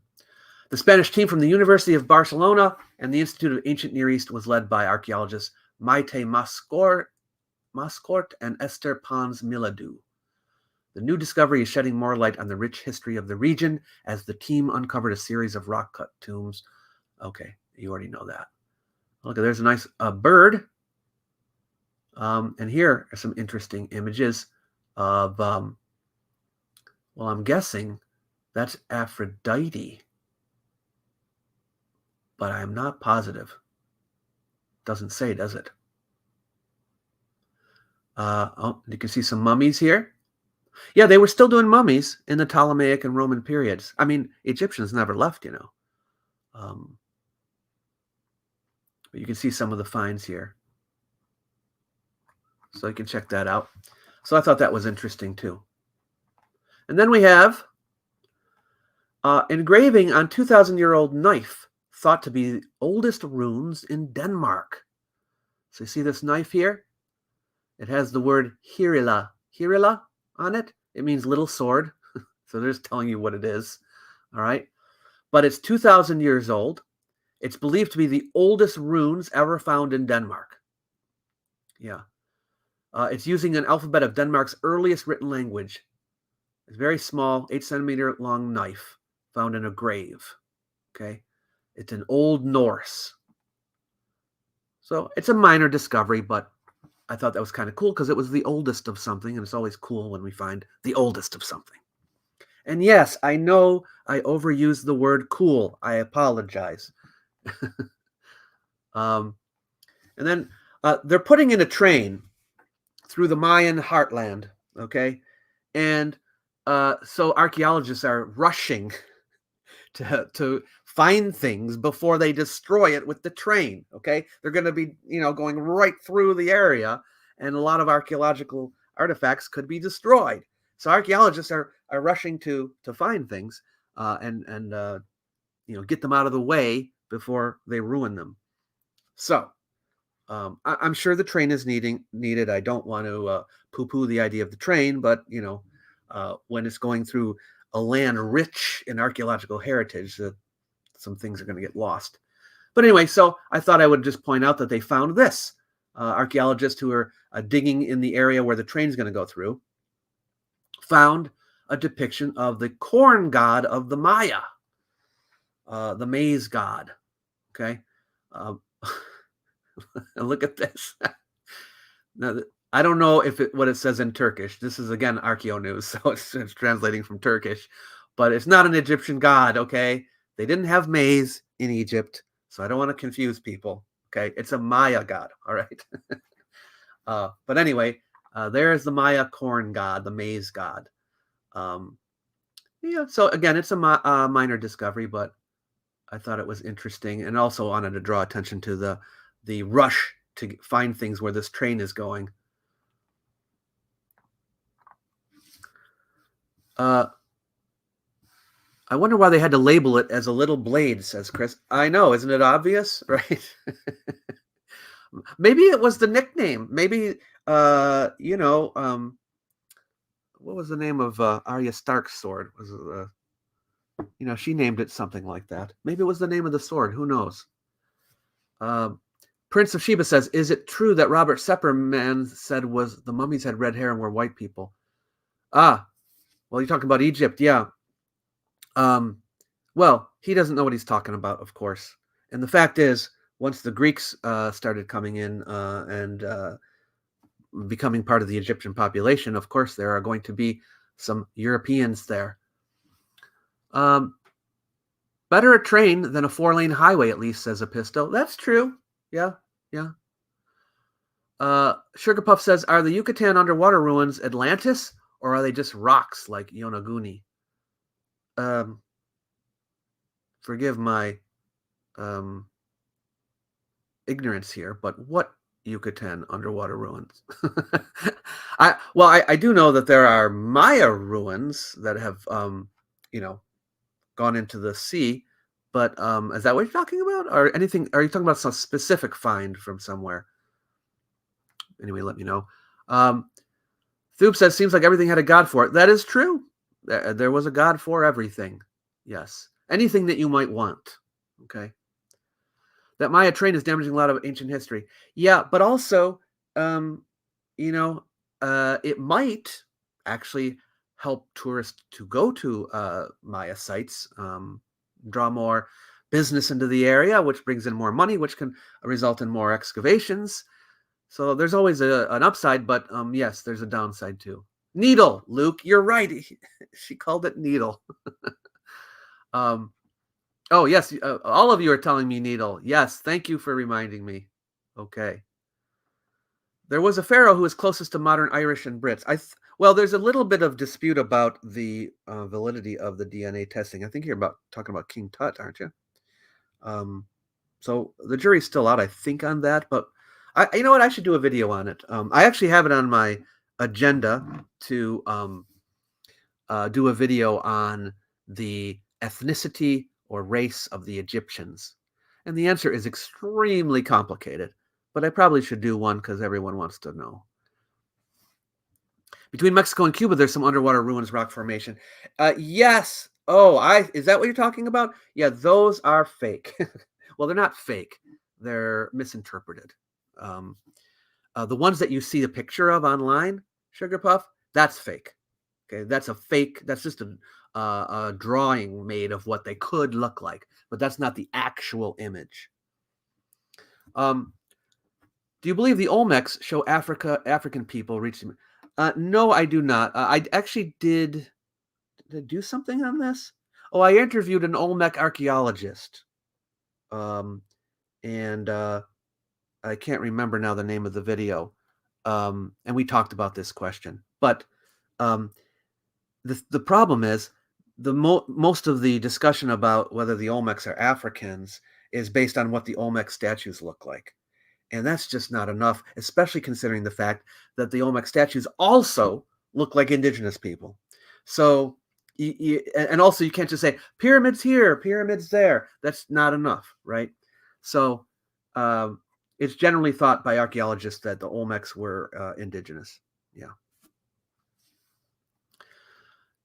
Speaker 1: The Spanish team from the University of Barcelona and the Institute of Ancient Near East was led by archaeologists Maite Mascort and Esther Pons Miladu. The new discovery is shedding more light on the rich history of the region as the team uncovered a series of rock-cut tombs. Okay, you already know that. Look, there's a nice bird. And here are some interesting images of, well, I'm guessing that's Aphrodite, but I'm not positive. Doesn't say, does it? Oh, you can see some mummies here. Yeah, they were still doing mummies in the Ptolemaic and Roman periods. I mean, Egyptians never left, you know. But you can see some of the finds here. So you can check that out. So I thought that was interesting too. And then we have engraving on 2,000-year-old knife, thought to be the oldest runes in Denmark. So you see this knife here? It has the word Hirila on it. It means little sword. So they're just telling you what it is. All right. but it's 2,000 years old. It's believed to be the oldest runes ever found in Denmark. Yeah. It's using an alphabet of Denmark's earliest written language. It's very small, 8-centimeter long knife found in a grave. Okay. It's an Old Norse. So it's a minor discovery, but I thought that was kind of cool because it was the oldest of something, and it's always cool when we find the oldest of something. And yes, I know I overused the word cool. I apologize. And then they're putting in a train through the Mayan heartland, okay? And so archaeologists are rushing to find things before they destroy it with the train, okay? They're going to be, going right through the area, and a lot of archaeological artifacts could be destroyed. So archaeologists are rushing to find things and get them out of the way before they ruin them. So I'm sure the train is needed. I don't want to poo-poo the idea of the train, but when it's going through a land rich in archaeological heritage, some things are going to get lost. But anyway, so I thought I would just point out that they found this. Archaeologists who are digging in the area where the train's going to go through found a depiction of the corn god of the Maya, the maize god. Okay. Look at this. Now, I don't know what it says in Turkish. This is, again, Archeo News, so it's translating from Turkish. But it's not an Egyptian god, okay? They didn't have maize in Egypt, so I don't want to confuse people, okay? It's a Maya god, all right? But anyway, there's the Maya corn god, the maize god. Yeah, so again, it's a minor discovery, but I thought it was interesting, and also wanted to draw attention to the rush to find things where this train is going. I wonder why they had to label it as a little blade, says Chris. I know, isn't it obvious, right? Maybe it was the nickname. Maybe, what was the name of Arya Stark's sword? Was it, she named it something like that. Maybe it was the name of the sword. Who knows? Prince of Sheba says, is it true that Robert Sepperman said the mummies had red hair and were white people? Well, you're talking about Egypt, yeah. Well, he doesn't know what he's talking about, of course. And the fact is, once the Greeks started coming in and becoming part of the Egyptian population, of course, there are going to be some Europeans there. Better a train than a 4-lane highway, at least, says Episto. That's true. Yeah. Sugar Puff says, are the Yucatan underwater ruins Atlantis, or are they just rocks like Yonaguni? Forgive my ignorance here, but what Yucatan underwater ruins? I do know that there are Maya ruins that have gone into the sea, but is that what you're talking about, or anything? Are you talking about some specific find from somewhere? Anyway, let me know. Thoob says, seems like everything had a god for it. That is true. There was a god for everything. Yes. Anything that you might want. Okay. That Maya train is damaging a lot of ancient history. Yeah, but also, it might actually help tourists to go to Maya sites, draw more business into the area, which brings in more money, which can result in more excavations. So there's always an upside, but yes, there's a downside too. Needle, Luke, you're right. She called it needle. Oh, yes, all of you are telling me needle. Yes, thank you for reminding me. Okay. There was a pharaoh who was closest to modern Irish and Brits. Well, there's a little bit of dispute about the validity of the DNA testing. I think you're talking about King Tut, aren't you? So the jury's still out, I think, on that, but you know what? I should do a video on it. I actually have it on my agenda to do a video on the ethnicity or race of the Egyptians. And the answer is extremely complicated, but I probably should do one because everyone wants to know. Between Mexico and Cuba, there's some underwater ruins rock formation. Yes, Oh, is that what you're talking about? Yeah, those are fake. Well, they're not fake. They're misinterpreted. Um, the ones that you see a picture of online, Sugar Puff, that's fake. Okay, that's a fake. That's just a drawing made of what they could look like, but that's not the actual image. Do you believe the Olmecs show African people reaching? No, I do not. I actually did I do something on this? Oh, I interviewed an Olmec archaeologist, um, and I can't remember now the name of the video. And we talked about this question, but um, the problem is most of the discussion about whether the Olmecs are Africans is based on what the Olmec statues look like. And that's just not enough, especially considering the fact that the Olmec statues also look like indigenous people. So, and also you can't just say pyramids here, pyramids there. That's not enough, right? So, it's generally thought by archaeologists that the Olmecs were indigenous. Yeah.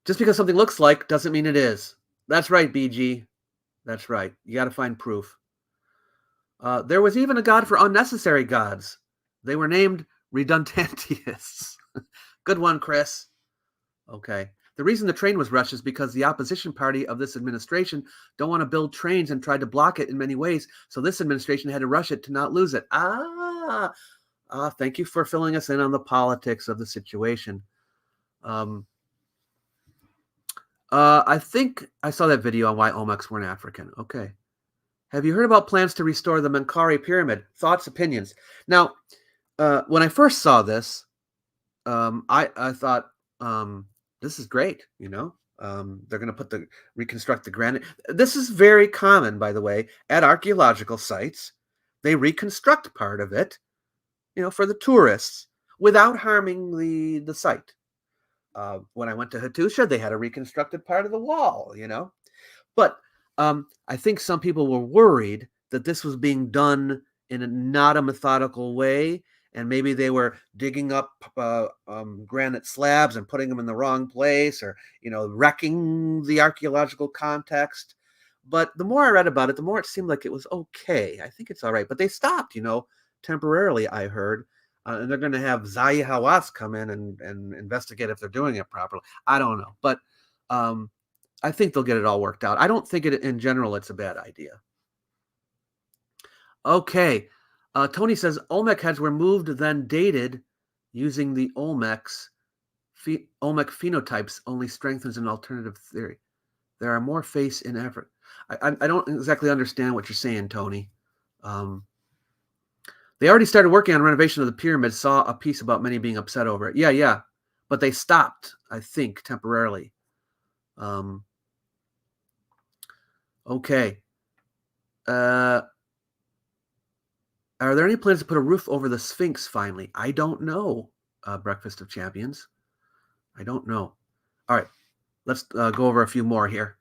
Speaker 1: Just because something looks like doesn't mean it is. That's right, BG. That's right. You got to find proof. There was even a god for unnecessary gods. They were named redundantists. Good one, Chris. Okay. The reason the train was rushed is because the opposition party of this administration don't want to build trains and tried to block it in many ways. So this administration had to rush it to not lose it. Thank you for filling us in on the politics of the situation. I think I saw that video on why Olmecs weren't African. Okay. Have you heard about plans to restore the Menkaure pyramid? Thoughts, opinions? Now, when I first saw this, I thought, this is great, you know? They're going to reconstruct the granite. This is very common, by the way, at archaeological sites. They reconstruct part of it, you know, for the tourists without harming the site. When I went to Hattusha, they had a reconstructed part of the wall, you know? But I think some people were worried that this was being done in not a methodical way, and maybe they were digging up granite slabs and putting them in the wrong place, or, you know, wrecking the archaeological context. But the more I read about it, the more it seemed like it was okay. I think it's all right. But they stopped, you know, temporarily, I heard. And they're going to have Zahi Hawass come in and investigate if they're doing it properly. I don't know. But I think they'll get it all worked out. I don't think in general it's a bad idea. Okay. Tony says Olmec heads were moved, then dated using the Olmec phenotypes only strengthens an alternative theory. There are more face in Africa. I don't exactly understand what you're saying, Tony. They already started working on renovation of the pyramid, saw a piece about many being upset over it. Yeah. But they stopped, I think, temporarily. Okay. Are there any plans to put a roof over the Sphinx finally? I don't know, Breakfast of Champions. I don't know. All right. Let's go over a few more here.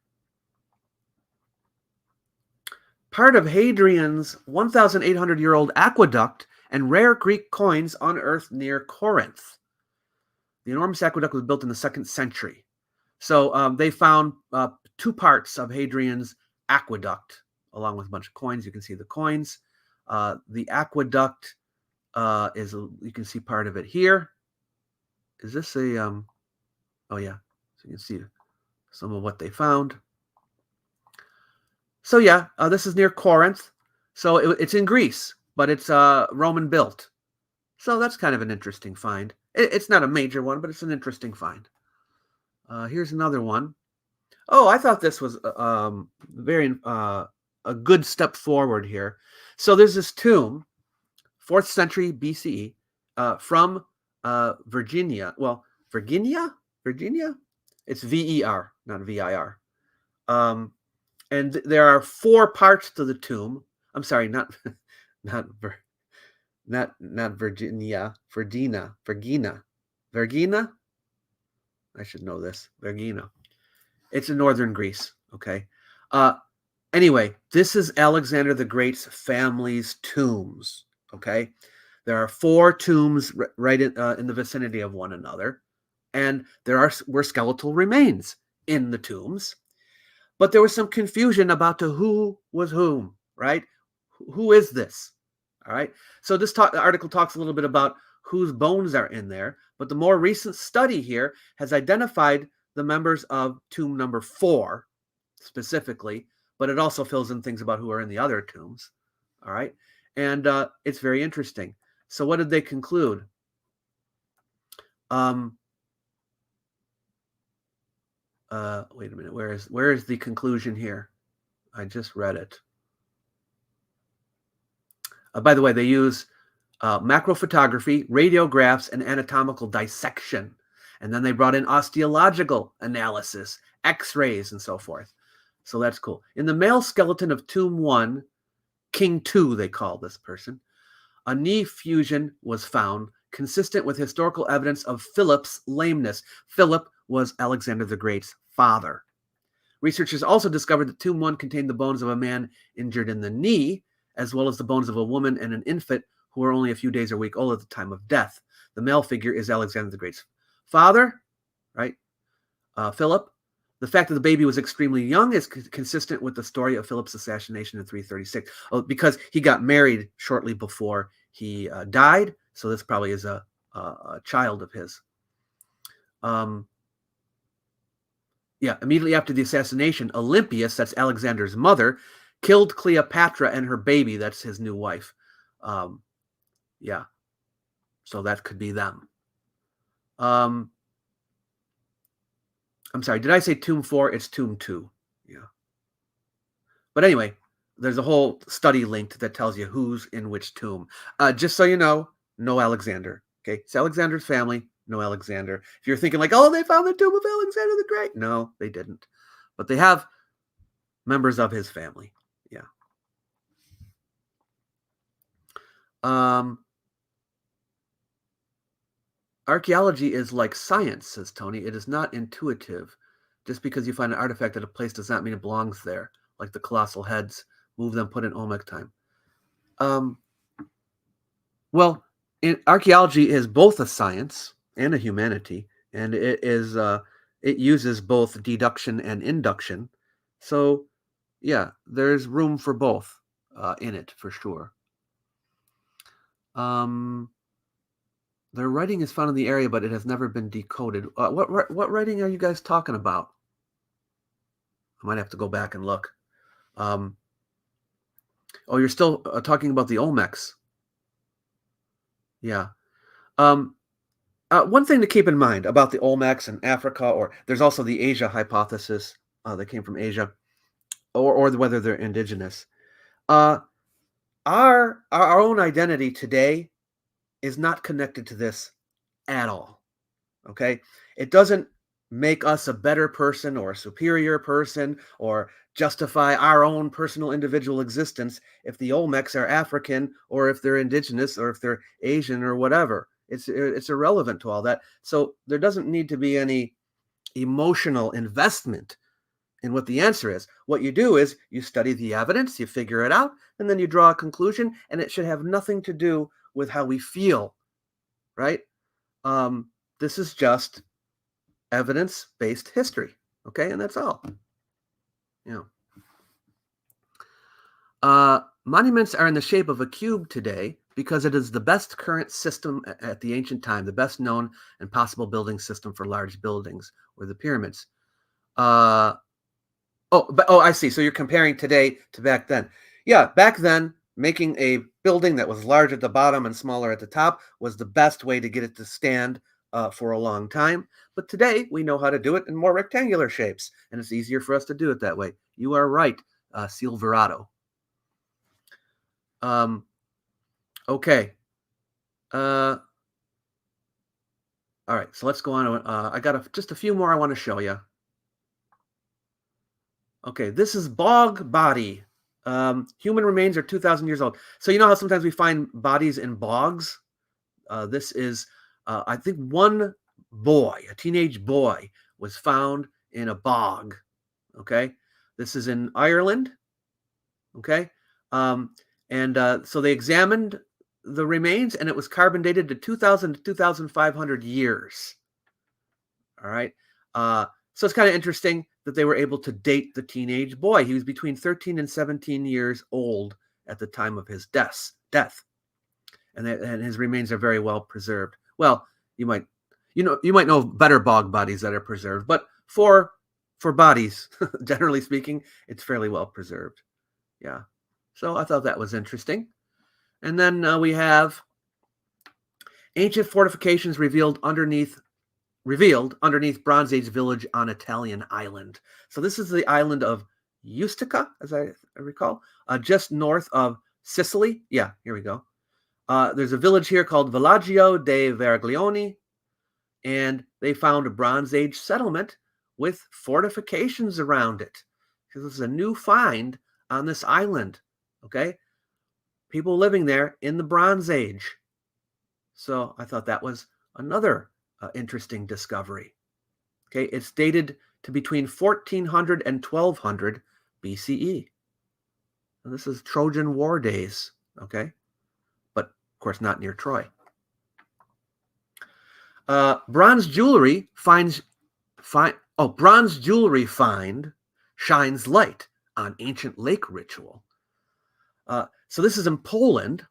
Speaker 1: Part of Hadrian's 1,800-year-old aqueduct and rare Greek coins unearthed near Corinth. The enormous aqueduct was built in the 2nd century. So they found 2 parts of Hadrian's aqueduct, along with a bunch of coins. You can see the coins. The aqueduct you can see part of it here. Is this a, oh yeah, so you can see some of what they found. So yeah, this is near Corinth. So it's in Greece, but it's Roman built. So that's kind of an interesting find. It's not a major one, but it's an interesting find. Here's another one. Oh, I thought this was very a good step forward here. So there's this tomb, 4th century BCE, from Virginia. Well, Virginia? It's VER, not VIR. And there are 4 parts to the tomb. I'm sorry, not Virginia, Vergina. I should know this. Vergina. It's in northern Greece. Okay. Anyway, this is Alexander the Great's family's tombs. Okay. There are 4 tombs right in the vicinity of one another, and there were skeletal remains in the tombs. But there was some confusion about to who was whom, right? Who is this? All right. So this article talks a little bit about whose bones are in there, but the more recent study here has identified the members of tomb number 4 specifically, but it also fills in things about who are in the other tombs. All right. And it's very interesting. So what did they conclude? Wait a minute. Where is the conclusion here? I just read it. By the way, they use macrophotography, radiographs, and anatomical dissection. And then they brought in osteological analysis, x-rays, and so forth. So that's cool. In the male skeleton of Tomb 1, King 2, they call this person, a knee fusion was found consistent with historical evidence of Philip's lameness. Philip was Alexander the Great's father. Researchers also discovered that Tomb 1 contained the bones of a man injured in the knee, as well as the bones of a woman and an infant who were only a few days or week old at the time of death. The male figure is Alexander the Great's father, right? Philip. The fact that the baby was extremely young is consistent with the story of Philip's assassination in 336, because he got married shortly before he died. So this probably is a child of his. Immediately after the assassination, Olympias, that's Alexander's mother, killed Cleopatra and her baby. That's his new wife. So that could be them. I'm sorry, did I say Tomb 4? It's Tomb 2. Yeah. But anyway, there's a whole study linked that tells you who's in which tomb. Just so you know, no Alexander. Okay, it's Alexander's family, no Alexander. If you're thinking like, oh, they found the tomb of Alexander the Great. No, they didn't. But they have members of his family. Yeah. Archaeology is like science, says Tony. It is not intuitive. Just because you find an artifact at a place does not mean it belongs there. Like the colossal heads, move them, put in Olmec time. Well, archaeology is both a science and a humanity, and it uses both deduction and induction. So, yeah, there's room for both in it for sure. Their writing is found in the area, but it has never been decoded. What writing are you guys talking about? I might have to go back and look. You're still talking about the Olmecs. Yeah. One thing to keep in mind about the Olmecs in Africa, or there's also the Asia hypothesis. They came from Asia, or whether they're indigenous. Our own identity today is not connected to this at all. Okay? It doesn't make us a better person or a superior person or justify our own personal individual existence if the Olmecs are African or if they're indigenous or if they're Asian or whatever. It's irrelevant to all that. So there doesn't need to be any emotional investment in what the answer is. What you do is you study the evidence, you figure it out, and then you draw a conclusion, and it should have nothing to do with how we feel, right? This is just evidence-based history, okay? And that's all. Monuments are in the shape of a cube today because it is the best current system at the ancient time, the best known and possible building system for large buildings, or the pyramids. I see. So you're comparing today to back then. Yeah, back then, making a building that was large at the bottom and smaller at the top was the best way to get it to stand for a long time. But today, we know how to do it in more rectangular shapes, and it's easier for us to do it that way. You are right, Silverado. Okay. All right, so let's go on. I got just a few more I want to show you. Okay, this is Bog Body. Human remains are 2,000 years old. So you know how sometimes we find bodies in bogs? This is, I think, one boy, a teenage boy, was found in a bog. Okay, this is in Ireland. Okay, so they examined the remains, and it was carbon dated to 2,000 to 2,500 years. All right, so it's kind of interesting. that they were able to date the teenage boy. He was between 13 and 17 years old at the time of his death. And his remains are very well preserved. Well, you might know of better bog bodies that are preserved, but for bodies, generally speaking, it's fairly well preserved. Yeah. So I thought that was interesting. And then we have ancient fortifications revealed underneath Bronze Age village on Italian island. So this is the island of Ustica, as I recall, just north of Sicily. Yeah, here we go. There's a village here called Villaggio dei Verglioni, and they found a Bronze Age settlement with fortifications around it. This is a new find on this island, okay? People living there in the Bronze Age. So I thought that was another interesting discovery. Okay, it's dated to between 1400 and 1200 BCE. And this is Trojan War days, okay? But of course not near Troy. Bronze jewelry find shines light on ancient lake ritual. So this is in Poland,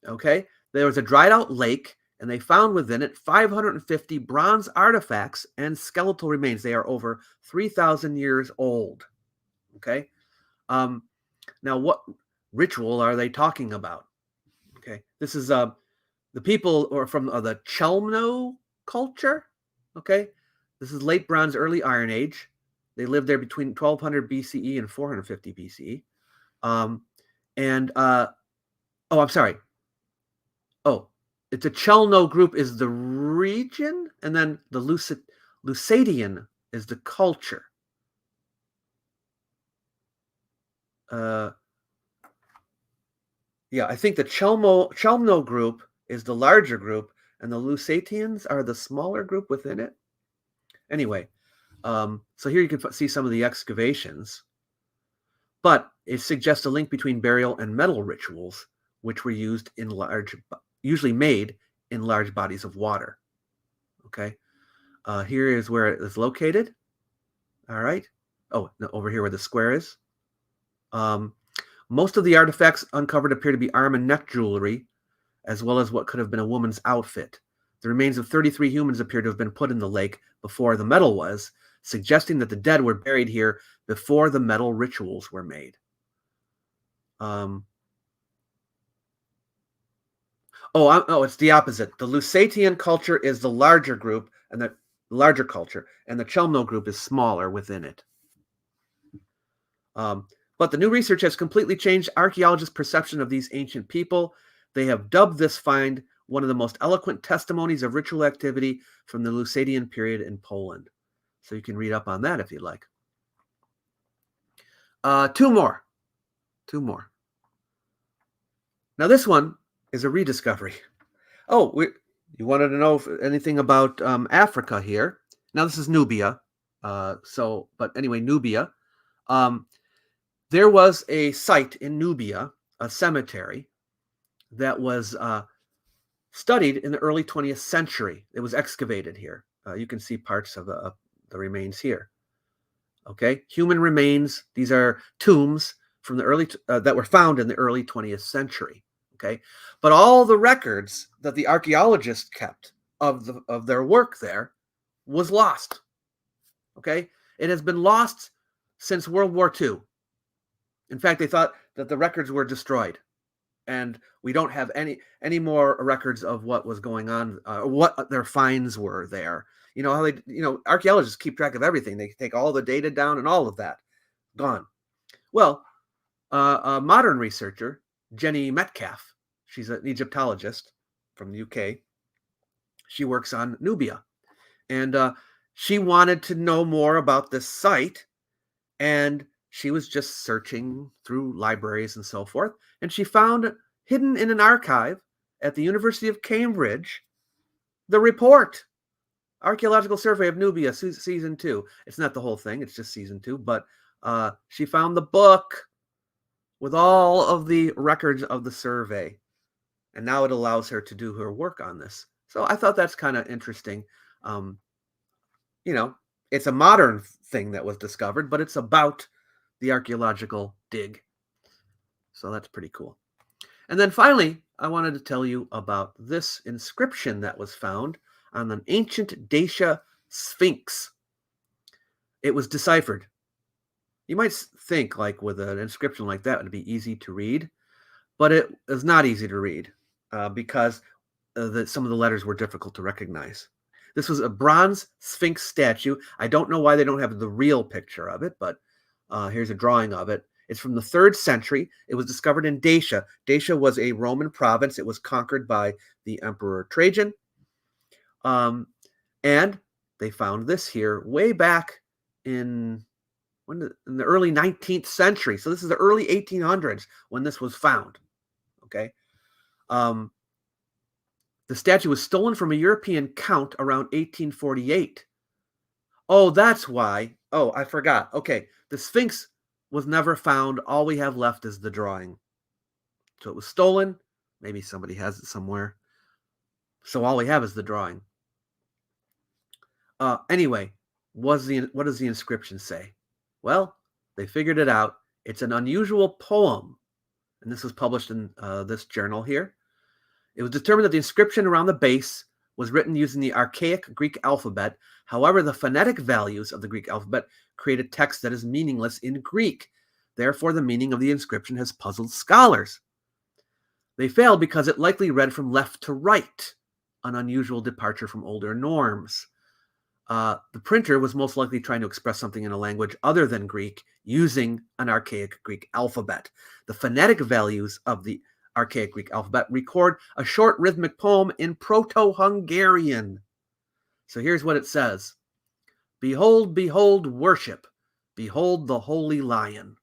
Speaker 1: okay? There was a dried out lake, and they found within it 550 bronze artifacts and skeletal remains. They are over 3,000 years old, okay? Now, what ritual are they talking about? Okay, this is the people are from the Chelmno culture, okay? This is late Bronze, early Iron Age. They lived there between 1200 BCE and 450 BCE. I'm sorry. Oh, it's a Chelmno group is the region, and then the Lusatian is the culture. Yeah, I think the Chelmno group is the larger group, and the Lusatians are the smaller group within it. Anyway, so here you can see some of the excavations, but it suggests a link between burial and metal rituals, which were used in usually made in large bodies of water. Okay, here is where it is located. All right. Oh, no, over here where the square is. Most of the artifacts uncovered appear to be arm and neck jewelry, as well as what could have been a woman's outfit. The remains of 33 humans appear to have been put in the lake before the metal was, suggesting that the dead were buried here before the metal rituals were made. It's the opposite. The Lusatian culture is the larger group, and the larger culture, and the Chelmno group is smaller within it. But the new research has completely changed archaeologists' perception of these ancient people. They have dubbed this find one of the most eloquent testimonies of ritual activity from the Lusatian period in Poland. So you can read up on that if you'd like. Two more. Now this one is a rediscovery. You wanted to know anything about Africa here. Now this is Nubia. Nubia. There was a site in Nubia, a cemetery, that was studied in the early 20th century. It was excavated here. You can see parts of the remains here. Okay, human remains. These are tombs from the early that were found in the early 20th century. Okay, but all the records that the archaeologists kept of their work there was lost. Okay, it has been lost since World War II. In fact, they thought that the records were destroyed, and we don't have any more records of what was going on, what their finds were there. You know how archaeologists keep track of everything. They take all the data down and all of that. Gone. Well, a modern researcher, Jenny Metcalf, she's an Egyptologist from the UK. She works on Nubia, and she wanted to know more about this site, and she was just searching through libraries and so forth, and she found hidden in an archive at the University of Cambridge the report, Archaeological Survey of Nubia, Season 2. It's not the whole thing, it's just Season 2, but she found the book with all of the records of the survey, and now it allows her to do her work on this. So I thought that's kind of interesting. it's a modern thing that was discovered, but it's about the archaeological dig. So that's pretty cool. And then finally, I wanted to tell you about this inscription that was found on an ancient Dacia Sphinx. It was deciphered. You might think, like, with an inscription like that, it would be easy to read, but it is not easy to read because some of the letters were difficult to recognize. This was a bronze Sphinx statue. I don't know why they don't have the real picture of it, but here's a drawing of it. It's from the 3rd century. It was discovered in Dacia. Dacia was a Roman province. It was conquered by the Emperor Trajan. And they found this here way back in the early 19th century. So this is the early 1800s when this was found. Okay. The statue was stolen from a European count around 1848. Oh, that's why. Oh, I forgot. Okay. The Sphinx was never found. All we have left is the drawing. So it was stolen. Maybe somebody has it somewhere. So all we have is the drawing. Anyway, what does the inscription say? Well, they figured it out. It's an unusual poem. And this was published in this journal here. It was determined that the inscription around the base was written using the archaic Greek alphabet. However, the phonetic values of the Greek alphabet create a text that is meaningless in Greek. Therefore, the meaning of the inscription has puzzled scholars. They failed because it likely read from left to right, an unusual departure from older norms. The printer was most likely trying to express something in a language other than Greek using an archaic Greek alphabet. The phonetic values of the archaic Greek alphabet record a short rhythmic poem in Proto-Hungarian. So here's what it says. Behold, behold, worship. Behold the holy lion.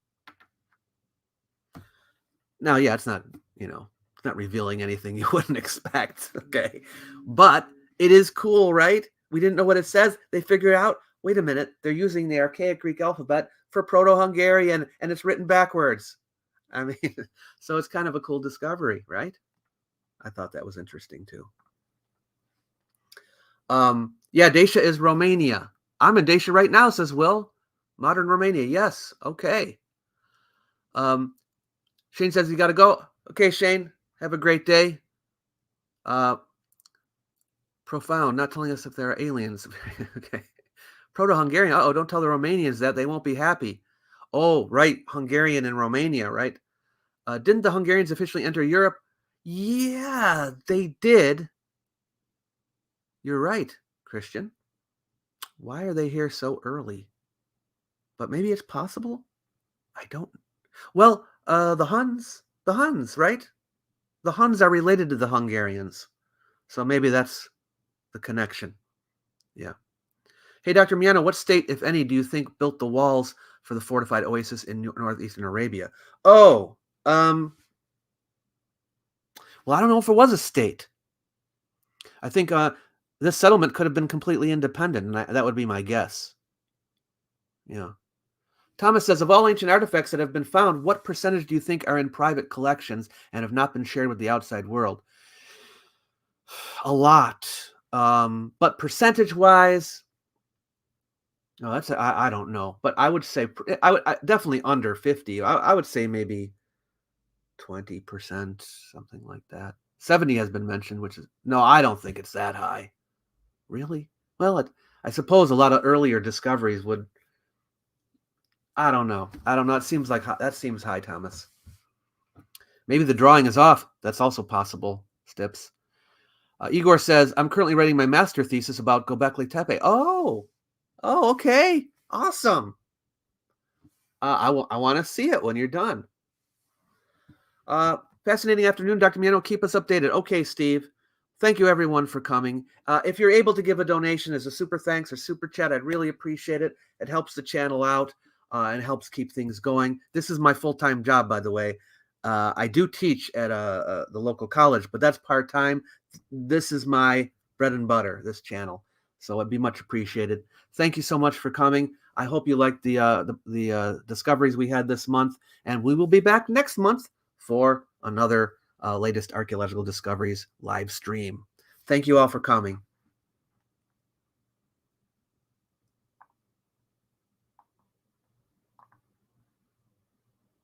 Speaker 1: Now, yeah, it's not, it's not revealing anything you wouldn't expect, okay? But it is cool, right? We didn't know what it says. They figured out, wait a minute, they're using the archaic Greek alphabet for Proto-Hungarian, and it's written backwards. I mean, so it's kind of a cool discovery, right? I thought that was interesting too. Yeah, Dacia is Romania. I'm in Dacia right now, says Will. Modern Romania, yes. Okay. Shane says you got to go. Okay, Shane, have a great day. Profound, not telling us if there are aliens. Okay. Proto-Hungarian. Uh-oh, don't tell the Romanians that. They won't be happy. Oh, right. Hungarian and Romania, right? Didn't the Hungarians officially enter Europe? Yeah, they did. You're right, Christian. Why are they here so early? But maybe it's possible? I don't. Well, the Huns, right? The Huns are related to the Hungarians. So maybe that's the connection. Yeah. Hey, Dr. Miano, what state, if any, do you think built the walls for the fortified oasis in northeastern Arabia? Oh, well, I don't know if it was a state. I think this settlement could have been completely independent, and that would be my guess. Yeah. Thomas says, of all ancient artifacts that have been found, what percentage do you think are in private collections and have not been shared with the outside world? A lot. But percentage-wise, no, I don't know. But I would say definitely under 50. I would say maybe 20%, something like that. 70 has been mentioned, which is no, I don't think it's that high. Really? Well, I suppose a lot of earlier discoveries would. I don't know. It seems like that seems high, Thomas. Maybe the drawing is off. That's also possible, Stips. Igor says, I'm currently writing my master thesis about Göbekli Tepe. Oh, okay. Awesome. I want to see it when you're done. Fascinating afternoon, Dr. Miano. Keep us updated. Okay, Steve. Thank you, everyone, for coming. If you're able to give a donation as a super thanks or super chat, I'd really appreciate it. It helps the channel out and helps keep things going. This is my full-time job, by the way. I do teach at the local college, but that's part-time. This is my bread and butter, this channel. So it'd be much appreciated. Thank you so much for coming. I hope you liked the discoveries we had this month, and we will be back next month for another latest archaeological discoveries live stream. Thank you all for coming.